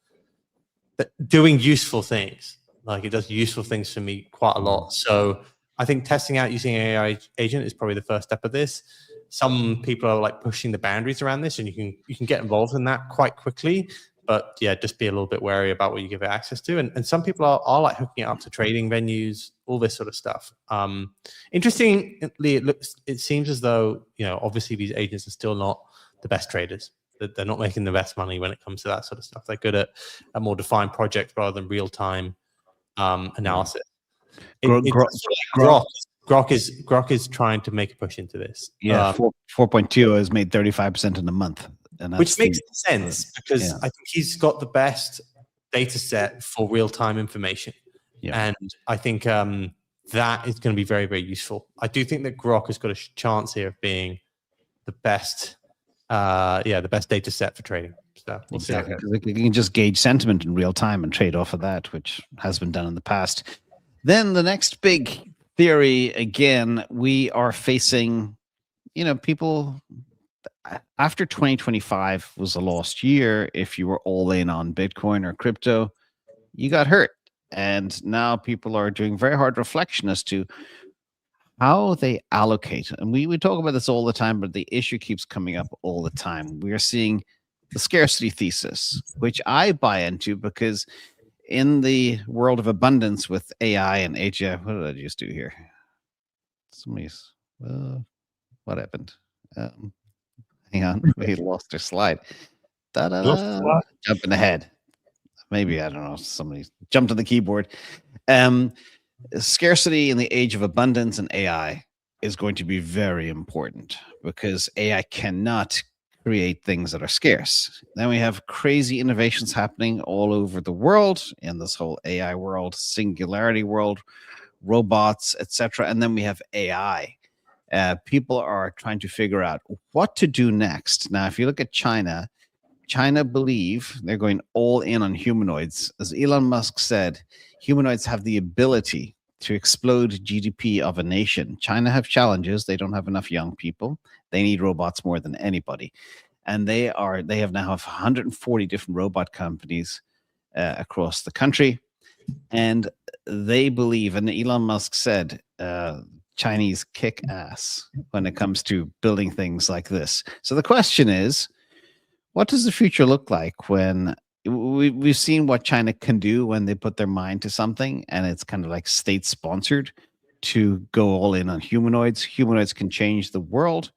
doing useful things. Like it does useful things for me quite a lot. So I think testing out using an AI agent is probably the first step of this. Some people are like pushing the boundaries around this, and you can get involved in that quite quickly. But yeah, just be a little bit wary about what you give it access to. And some people are like hooking it up to trading venues, all this sort of stuff. Interestingly, it seems as though, obviously these agents are still not the best traders. They're not making the best money when it comes to that sort of stuff. They're good at a more defined project rather than real-time analysis. Grok is trying to make a push into this. Yeah, 4.2 has made 35% in a month. Which makes sense because I think he's got the best data set for real-time information. Yeah. And I think that is going to be very, very useful. I do think that Grok has got a chance here of being the best, the best data set for trading. So we'll see. You can just gauge sentiment in real time and trade off of that, which has been done in the past. Then the next big theory, again, we are facing, people... After 2025 was a lost year, if you were all in on Bitcoin or crypto, you got hurt. And now people are doing very hard reflection as to how they allocate. And we talk about this all the time, but the issue keeps coming up all the time. We are seeing the scarcity thesis, which I buy into because in the world of abundance with AI and AGI, what did I just do here? What happened? Hang on, we lost our slide. Jumping ahead. Maybe, I don't know, somebody jumped on the keyboard. Scarcity in the age of abundance and AI is going to be very important because AI cannot create things that are scarce. Then we have crazy innovations happening all over the world in this whole AI world, singularity world, robots, etc. And then we have AI. People are trying to figure out what to do next. Now, if you look at China believe they're going all in on humanoids. As Elon Musk said, humanoids have the ability to explode GDP of a nation. China have challenges. They don't have enough young people. They need robots more than anybody. And they have now 140 different robot companies across the country. And they believe, and Elon Musk said, Chinese kick ass when it comes to building things like this. So the question is, what does the future look like when we've seen what China can do when they put their mind to something and it's kind of like state sponsored to go all in on humanoids. Humanoids can change the world,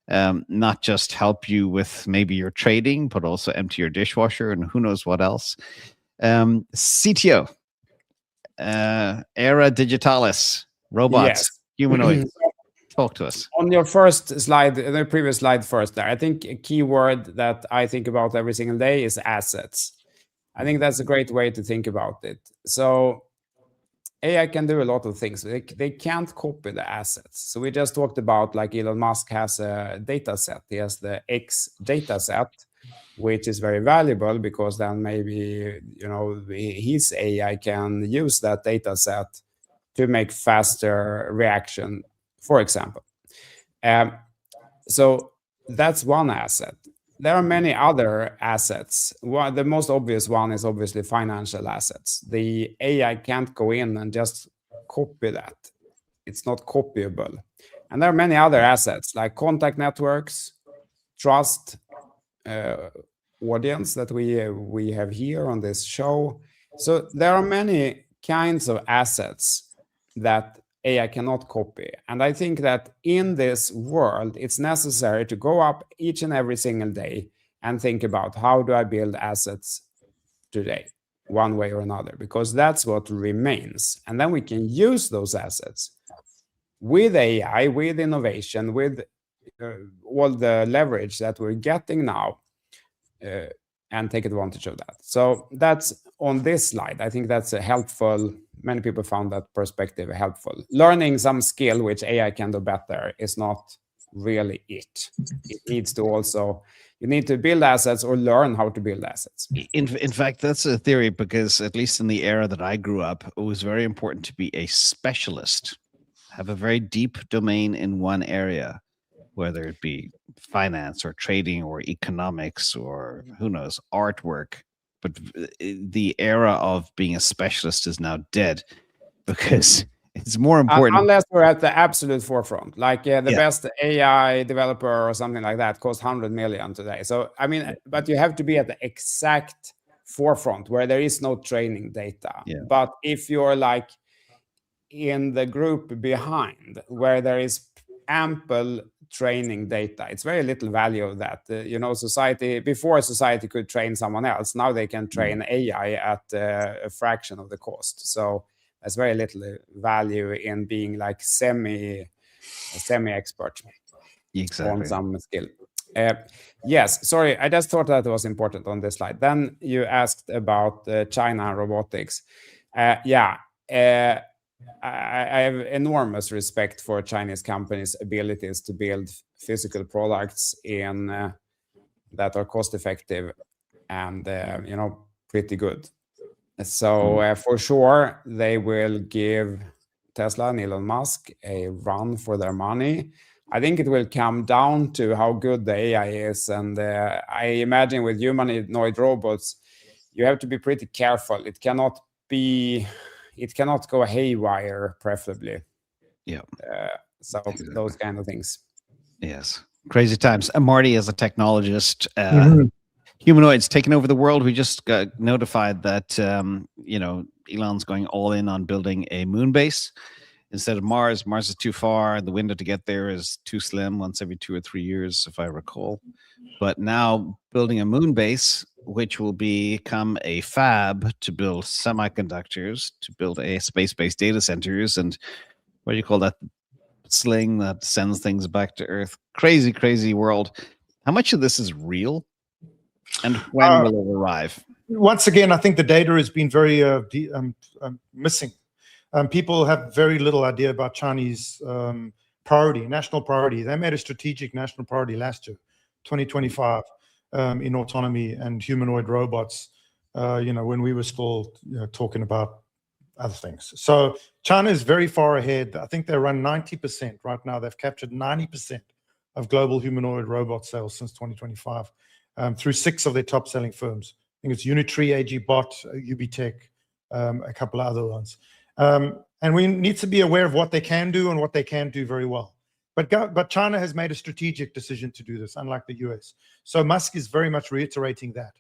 not just help you with maybe your trading, but also empty your dishwasher and who knows what else. CTO, era digitalis, robots, humanoids. Talk to us. On your first slide, the previous slide first there, I think a key word that I think about every single day is assets. I think that's a great way to think about it. So AI can do a lot of things. They can't copy the assets. So we just talked about, like, Elon Musk has a data set. He has the X data set, which is very valuable because then maybe, his AI can use that data set to make faster reaction, for example. So that's one asset. There are many other assets. The most obvious one is obviously financial assets. The AI can't go in and just copy that. It's not copyable. And there are many other assets like contact networks, trust, audience that we have here on this show. So there are many kinds of assets that AI cannot copy. And I think that in this world, it's necessary to go up each and every single day and think about, how do I build assets today, one way or another, because that's what remains. And then we can use those assets with AI, with innovation, with all the leverage that we're getting now, and take advantage of that. So that's on this slide. I think that's a helpful. Many people found that perspective helpful. Learning some skill which AI can do better is not really it. It needs to also, you need to build assets or learn how to build assets. In fact, that's a theory, because at least in the era that I grew up, it was very important to be a specialist, have a very deep domain in one area, whether it be finance or trading or economics or who knows, artwork. But the era of being a specialist is now dead, because it's more important. Unless we're at the absolute forefront, like the best AI developer or something like that costs 100 million today. So, I mean, but you have to be at the exact forefront where there is no training data. Yeah. But if you're like in the group behind where there is ample training data, it's very little value of that. Society, before society could train someone else, now they can train AI at a fraction of the cost. So there's very little value in being like semi-expert on some skill. Yes, sorry, I just thought that was important on this slide. Then you asked about China and robotics. I have enormous respect for Chinese companies' abilities to build physical products that are cost-effective and pretty good. So for sure, they will give Tesla and Elon Musk a run for their money. I think it will come down to how good the AI is, and I imagine with humanoid robots, you have to be pretty careful. It cannot go haywire, preferably. Yeah. So those kind of things. Yes. Crazy times. Marty, as a technologist, humanoids taking over the world. We just got notified that, Elon's going all in on building a moon base instead of Mars. Mars is too far. The window to get there is too slim, once every 2 or 3 years, if I recall. But now building a moon base which will become a fab to build semiconductors, to build a space-based data centers, and what do you call that sling that sends things back to Earth? Crazy, crazy world. How much of this is real, and when will it arrive? Once again, I think the data has been very missing. People have very little idea about Chinese national priority. They made a strategic national priority last year, 2025, in autonomy and humanoid robots, when we were still talking about other things. So China is very far ahead. I think they run 90% right now. They've captured 90% of global humanoid robot sales since 2025 through 6 of their top selling firms. I think it's Unitree, AG Bot, UBTech, a couple of other ones. And we need to be aware of what they can do and what they can't do very well. But China has made a strategic decision to do this, unlike the US. So Musk is very much reiterating that.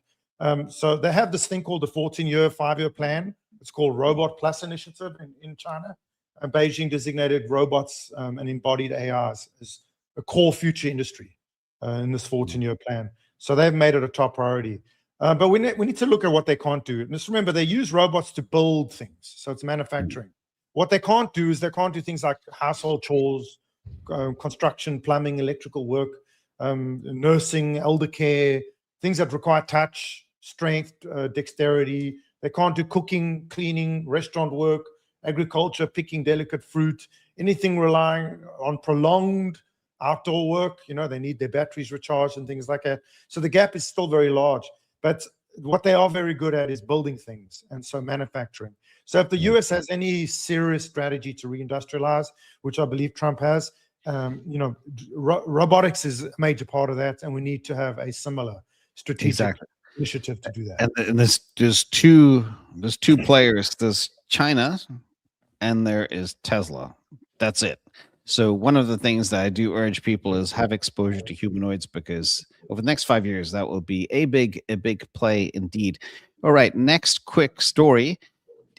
So they have this thing called the 14-year, 5-year plan. It's called Robot Plus Initiative in China. Beijing designated robots and embodied AIs as a core future industry in this 14-year plan. So they've made it a top priority. But we need to look at what they can't do. And just remember, they use robots to build things. So it's manufacturing. What they can't do is they can't do things like household chores, construction, plumbing, electrical work, nursing, elder care, things that require touch, strength, dexterity. They can't do cooking, cleaning, restaurant work, agriculture, picking delicate fruit, anything relying on prolonged outdoor work. They need their batteries recharged and things like that. So the gap is still very large. But what they are very good at is building things, and so manufacturing. So if the US has any serious strategy to reindustrialize, which I believe Trump has, robotics is a major part of that, and we need to have a similar strategic initiative to do that. And there's two players. There's China, and there is Tesla. That's it. So one of the things that I do urge people is have exposure to humanoids, because over the next 5 years, that will be a big play indeed. All right, next quick story: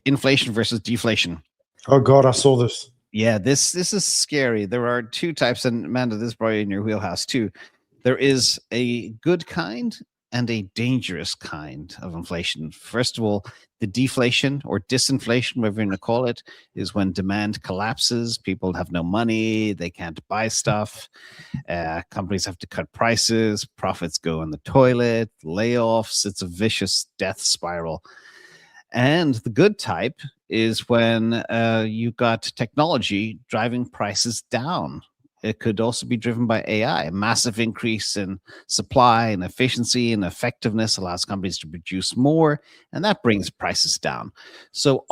inflation versus deflation. Oh God, I saw this. Yeah, this is scary. There are 2 types, and Amanda, this is probably in your wheelhouse too. There is a good kind and a dangerous kind of inflation. First of all, the deflation or disinflation, whatever you want to call it, is when demand collapses. People have no money. They can't buy stuff. Companies have to cut prices. Profits go in the toilet. Layoffs. It's a vicious death spiral. And the good type is when you've got technology driving prices down. It could also be driven by AI. A massive increase in supply and efficiency and effectiveness allows companies to produce more, and that brings prices down. So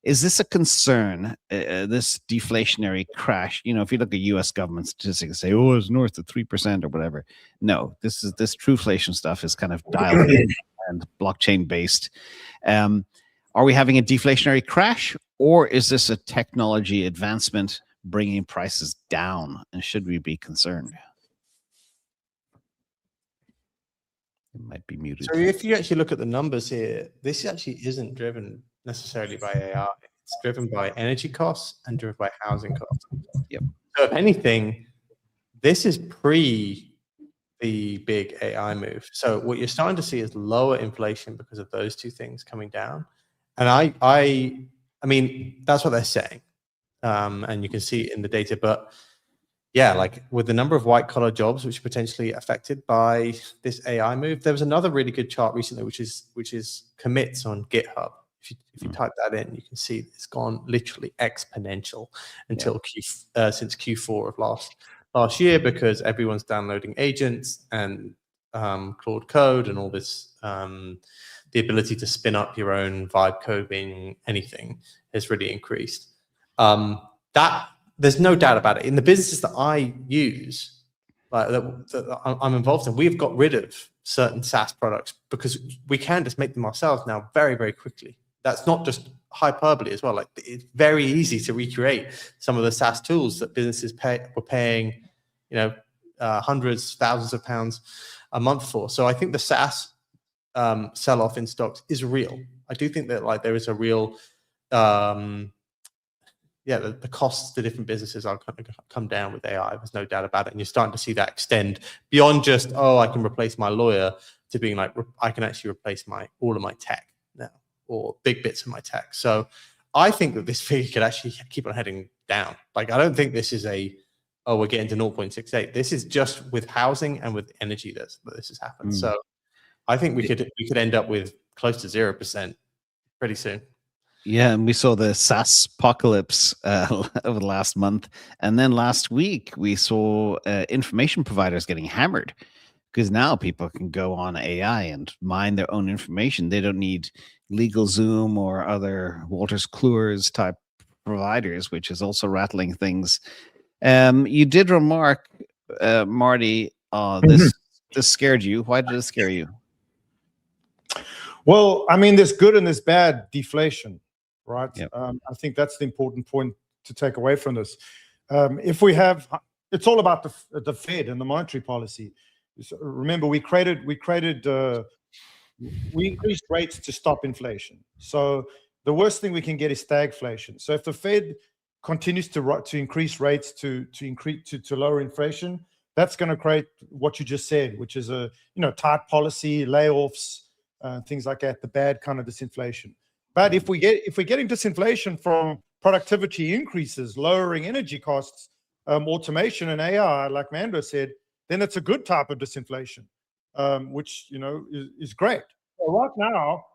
is this a concern, this deflationary crash? If you look at US government statistics and say, oh, it's north of 3% or whatever. No, this trueflation stuff is kind of dialed in and blockchain based. Are we having a deflationary crash, or is this a technology advancement bringing prices down, and should we be concerned? It might be muted. So if you actually look at the numbers here, this actually isn't driven necessarily by AI. It's driven by energy costs and driven by housing costs. Yep. So if anything, this is pre the big AI move. So what you're starting to see is lower inflation because of those 2 things coming down. And I mean, that's what they're saying. And you can see it in the data, but yeah, like with the number of white collar jobs which are potentially affected by this AI move, there was another really good chart recently, which is commits on GitHub. If you type that in, you can see it's gone literally exponential until since Q4 of last year, because everyone's downloading agents and Claude Code and all this. The ability to spin up your own vibe coding, anything, has really increased. That there's no doubt about it. In the businesses that I use, that I'm involved in, we've got rid of certain SaaS products because we can just make them ourselves now very, very quickly. That's not just hyperbole as well. Like, it's very easy to recreate some of the SaaS tools that businesses were paying, hundreds, thousands of pounds a month for. So I think the SaaS sell-off in stocks is real. I do think that there is a real the costs to different businesses are going to come down with AI. There's no doubt about it. And you're starting to see that extend beyond just, I can replace my lawyer, to being like, I can actually replace all of my tech now, or big bits of my tech. So I think that this figure could actually keep on heading down. Like, I don't think this is we're getting to 0.68. This is just with housing and with energy that this has happened. So I think we could end up with close to 0% pretty soon. Yeah, and we saw the SaaS apocalypse over the last month. And then last week, we saw information providers getting hammered because now people can go on AI and mine their own information. They don't need LegalZoom or other Wolters Kluwer's type providers, which is also rattling things. You did remark, Marty, this scared you. Why did it scare you? Well, I mean, there's good and there's bad deflation, right? Yep. I think that's the important point to take away from this. If we have, it's all about the Fed and the monetary policy. So remember, we increased rates to stop inflation. So the worst thing we can get is stagflation. So if the Fed continues to increase rates to lower inflation, that's going to create what you just said, which is a tight policy, layoffs, things like that, the bad kind of disinflation. But if we're getting disinflation from productivity increases, lowering energy costs, automation and AI, like Mando said, then it's a good type of disinflation, which is great. So right now,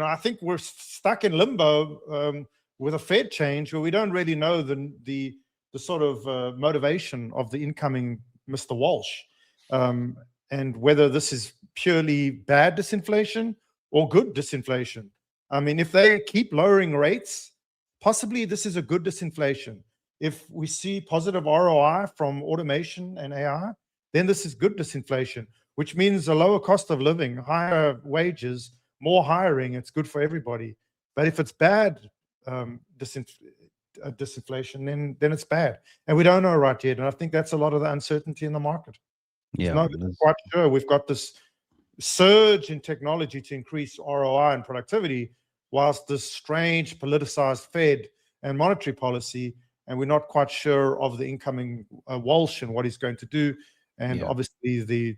I think we're stuck in limbo with a Fed change where we don't really know the sort of motivation of the incoming Mr. Walsh, and whether this is purely bad disinflation or good disinflation. I mean, if they keep lowering rates, possibly this is a good disinflation. If we see positive ROI from automation and AI, then this is good disinflation, which means a lower cost of living, higher wages, more hiring. It's good for everybody. But if it's bad disinflation, then it's bad. And we don't know right yet. And I think that's a lot of the uncertainty in the market. Yeah, not quite sure. We've got this surge in technology to increase ROI and productivity, whilst this strange politicized Fed and monetary policy, and we're not quite sure of the incoming Walsh and what he's going to do, and obviously the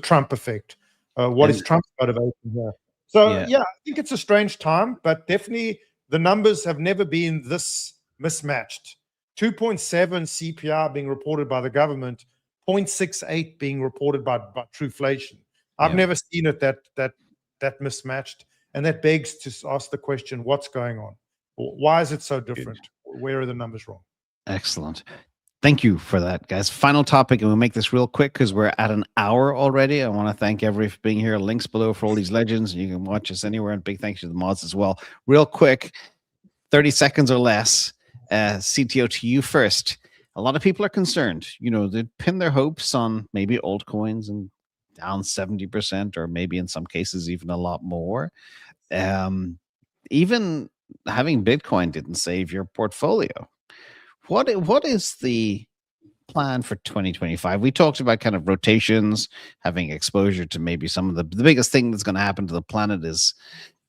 Trump effect. What is Trump's motivation here? So I think it's a strange time, but definitely the numbers have never been this mismatched. 2.7 CPI being reported by the government, 0.68 being reported by Truflation. I've never seen it that mismatched, and that begs to ask the question: what's going on? Why is it so different? Where are the numbers wrong? Excellent. Thank you for that, guys. Final topic, and we'll make this real quick because we're at an hour already. I want to thank everybody for being here. Links below for all these legends. You can watch us anywhere, and big thanks to the mods as well. Real quick, 30 seconds or less. CTO, to you first. A lot of people are concerned. They pin their hopes on maybe altcoins and down 70%, or maybe in some cases even a lot more. Even having Bitcoin didn't save your portfolio. What is the plan for 2025? We talked about kind of rotations, having exposure to maybe some of the biggest thing that's going to happen to the planet is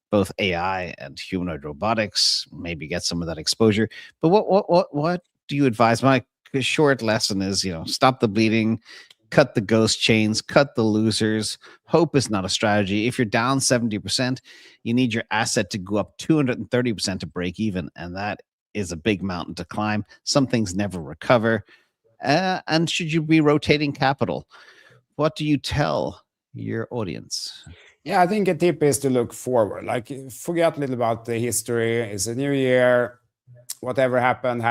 both AI and humanoid robotics. Maybe get some of that exposure. But what do you advise? My short lesson is, stop the bleeding, cut the ghost chains, cut the losers. Hope is not a strategy. If you're down 70%, you need your asset to go up 230% to break even, and that is a big mountain to climb. Some things never recover. And should you be rotating capital? What do you tell your audience? Yeah, I think a tip is to look forward. Like, forget a little about the history. It's a new year. Whatever happened.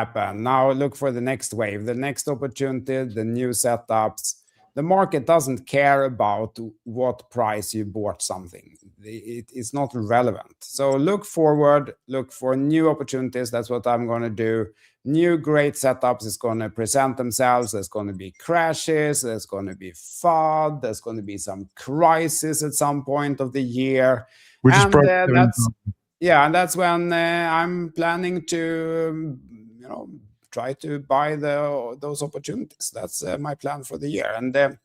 Now look for the next wave, the next opportunity, the new setups. The market doesn't care about what price you bought something. It's not relevant. So look forward, look for new opportunities. That's what I'm going to do. New great setups is going to present themselves. There's going to be crashes. There's going to be FUD. There's going to be some crisis at some point of the year. And that's when I'm planning to, try to buy those opportunities. That's my plan for the year. And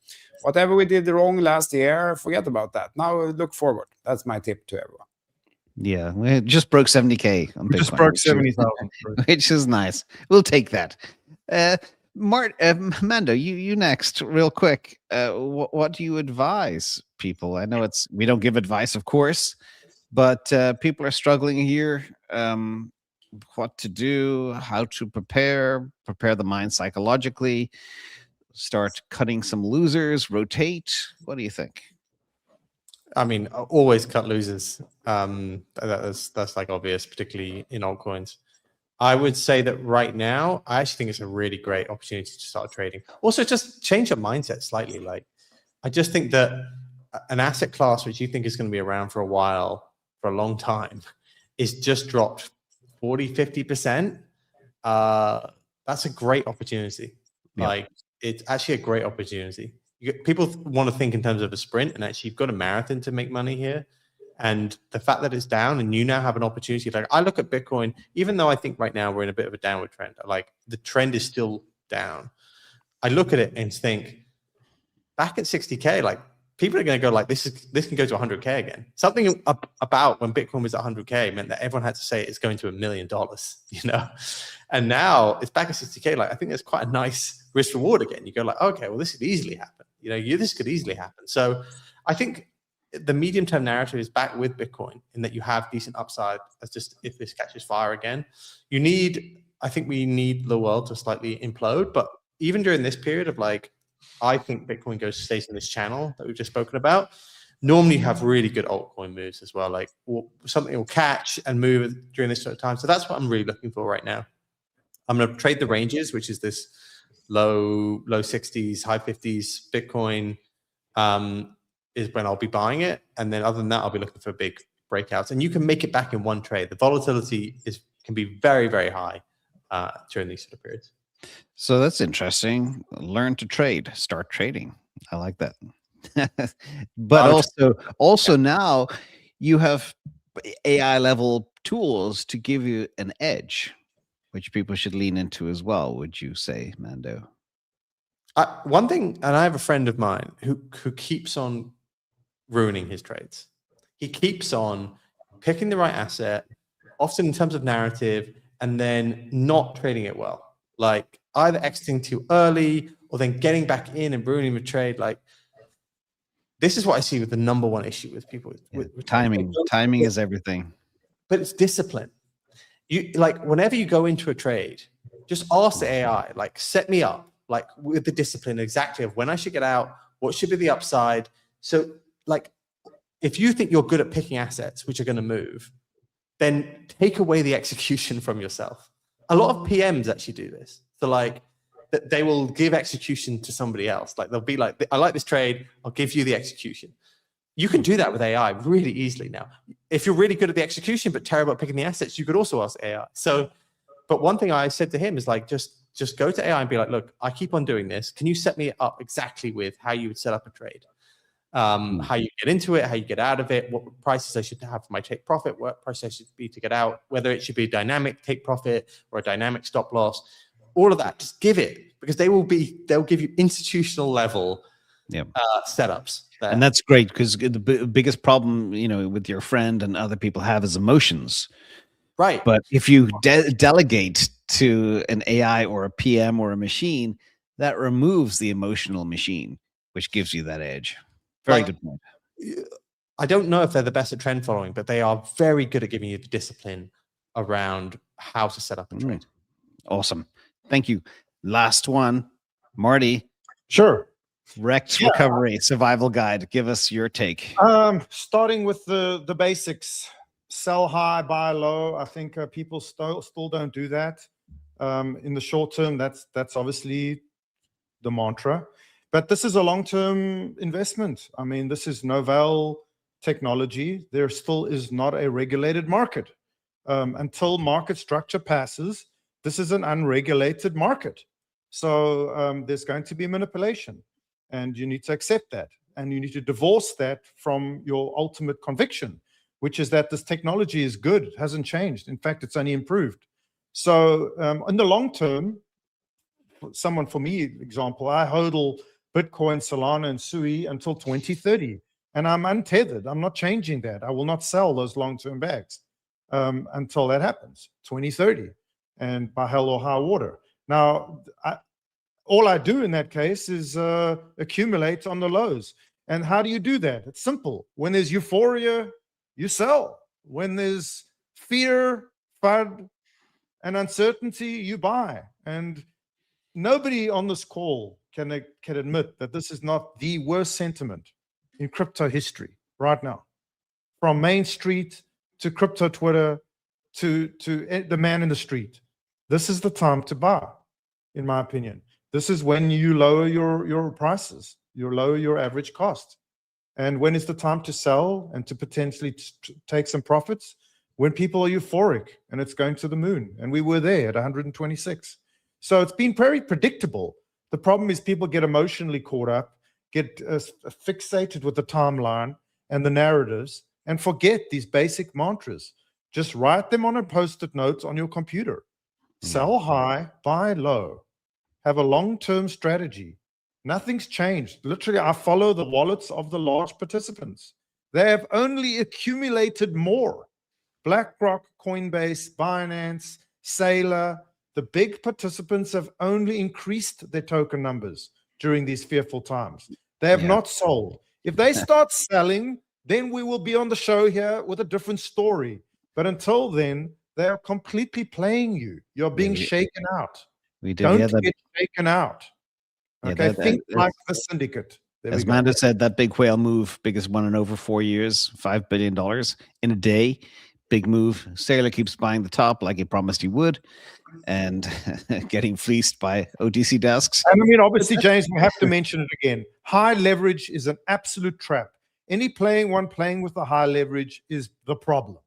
whatever we did wrong last year, forget about that. Now look forward. That's my tip to everyone. Yeah, we just broke 70K on Bitcoin. Just broke 70,000, which is nice. We'll take that. Mando, you next, real quick. What do you advise people? I know we don't give advice, of course, but people are struggling here. What to do, how to prepare the mind psychologically, start cutting some losers, rotate. What do you think? I mean, always cut losers. That's like obvious, particularly in altcoins. I would say that right now, I actually think it's a really great opportunity to start trading. Also, just change your mindset slightly. Like, I just think that an asset class which you think is going to be around for a while, for a long time, is just dropped 40, 50%. That's a great opportunity. Yep. Like, it's actually a great opportunity. People want to think in terms of a sprint, and actually you've got a marathon to make money here. And the fact that it's down and you now have an opportunity, like I look at Bitcoin, even though I think right now we're in a bit of a downward trend, like the trend is still down. I look at it and think, back at 60K, like people are going to go like, this can go to 100K again. Something about when Bitcoin was at 100K meant that everyone had to say it's going to $1 million, you know? And now it's back at 60K. Like, I think there's quite a nice risk reward again. You go like, okay, well, this could easily happen. You know, this could easily happen. So I think the medium-term narrative is back with Bitcoin in that you have decent upside as just if this catches fire again. I think we need the world to slightly implode, but even during this period of like, I think Bitcoin stays in this channel that we've just spoken about. Normally you have really good altcoin moves as well. Like something will catch and move during this sort of time. So that's what I'm really looking for right now. I'm going to trade the ranges, which is this low 60s, high 50s Bitcoin is when I'll be buying it. And then other than that, I'll be looking for big breakouts. And you can make it back in one trade. The volatility can be very, very high during these sort of periods. So that's interesting. Learn to trade. Start trading. I like that. But also now you have AI level tools to give you an edge, which people should lean into as well. Would you say, Mando? One thing, and I have a friend of mine who keeps on ruining his trades. He keeps on picking the right asset, often in terms of narrative, and then not trading it well. Like either exiting too early or then getting back in and ruining the trade. Like this is what I see with the number one issue with people. With timing. Timing is everything. But it's discipline. You like whenever you go into a trade, just ask the AI, like set me up like with the discipline exactly of when I should get out, what should be the upside. So like if you think you're good at picking assets which are going to move, then take away the execution from yourself. A lot of PMs actually do this. So like they will give execution to somebody else. Like they'll be like, I like this trade, I'll give you the execution. You can do that with AI really easily now. If you're really good at the execution but terrible at picking the assets, you could also ask AI. So, but one thing I said to him is like, just go to AI and be like, look, I keep on doing this. Can you set me up exactly with how you would set up a trade? How you get into it, how you get out of it, what prices I should have for my take profit, what price I should be to get out, whether it should be a dynamic take profit or a dynamic stop loss, all of that. Just give it because they'll give you institutional level setups. There. And that's great because the biggest problem, with your friend and other people have is emotions. Right. But if you delegate to an AI or a PM or a machine, that removes the emotional machine, which gives you that edge. Very good point. I don't know if they're the best at trend following, but they are very good at giving you the discipline around how to set up a trade. Awesome. Thank you. Last one, Marty. Sure. Wrecked recovery survival guide. Give us your take. Starting with the basics, sell high, buy low. I think people still don't do that. In the short term, that's obviously the mantra. But this is a long-term investment. I mean, this is novel technology. There still is not a regulated market. Until market structure passes, this is an unregulated market. So there's going to be manipulation. And you need to accept that. And you need to divorce that from your ultimate conviction, which is that this technology is good. It hasn't changed. In fact, it's only improved. So in the long term, for me, example, I hodl Bitcoin, Solana, and Sui until 2030. And I'm untethered. I'm not changing that. I will not sell those long-term bags until that happens, 2030, and by hell or high water. Now, all I do in that case is accumulate on the lows. And how do you do that? It's simple. When there's euphoria, you sell. When there's fear, FUD, and uncertainty, you buy. And nobody on this call can admit that this is not the worst sentiment in crypto history right now. From Main Street to crypto Twitter to the man in the street. This is the time to buy, in my opinion. This is when you lower your prices, you lower your average cost. And when is the time to sell and to potentially take some profits? When people are euphoric and it's going to the moon. And we were there at 126. So it's been very predictable. The problem is people get emotionally caught up, get fixated with the timeline and the narratives, and forget these basic mantras. Just write them on a post-it note on your computer. Sell high, buy low. Have a long-term strategy. Nothing's changed. Literally, I follow the wallets of the large participants. They have only accumulated more. BlackRock, Coinbase, Binance, Sailor, the big participants have only increased their token numbers during these fearful times. They have not sold. If they start selling, then we will be on the show here with a different story. But until then, they are completely playing you. You're being shaken out. Don't get shaken out. Okay, think like the syndicate. As Manda said, that big whale move, biggest one in over 4 years, $5 billion in a day. Big move. Sailor keeps buying the top like he promised he would, and getting fleeced by OTC desks. And I mean, obviously, James, we have to mention it again. High leverage is an absolute trap. Any playing with a high leverage is the problem.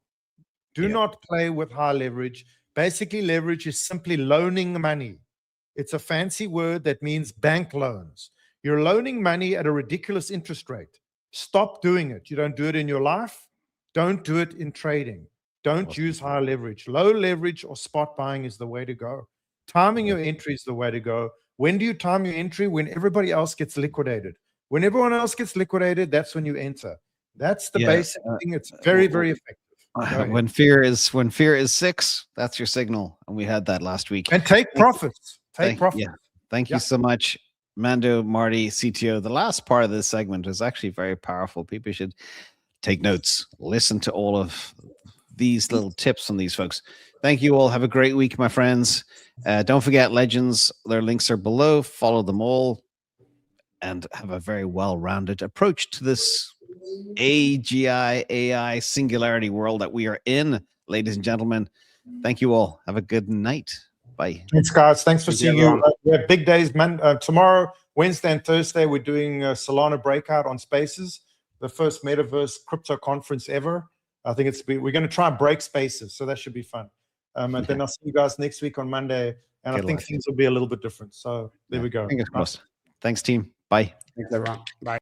Do not play with high leverage. Basically, leverage is simply loaning money. It's a fancy word that means bank loans. You're loaning money at a ridiculous interest rate. Stop doing it. You don't do it in your life. Don't do it in trading. Don't use high leverage. Low leverage or spot buying is the way to go. Timing your entry is the way to go. When do you time your entry? When everybody else gets liquidated. When everyone else gets liquidated, that's when you enter. That's the basic thing. It's very, very effective. When fear is 6, that's your signal. And we had that last week. And take profits. Take profits. Thank you so much, Mando, Marty, CTO. The last part of this segment is actually very powerful. People should take notes. Listen to all of these little tips from these folks. Thank you all. Have a great week, my friends. Don't forget Legends. Their links are below. Follow them all and have a very well-rounded approach to this AGI, AI singularity world that we are in, ladies and gentlemen. Thank you all. Have a good night. Bye. Thanks, guys. Thanks for seeing you. We have big days, man. Tomorrow, Wednesday and Thursday, we're doing a Solana breakout on Spaces, the first metaverse crypto conference ever. I think we're going to try and break Spaces, so that should be fun. And then I'll see you guys next week on Monday, and I think things will be a little bit different. So there we go. Fingers crossed. Thanks, team. Bye. Thanks, everyone. Bye.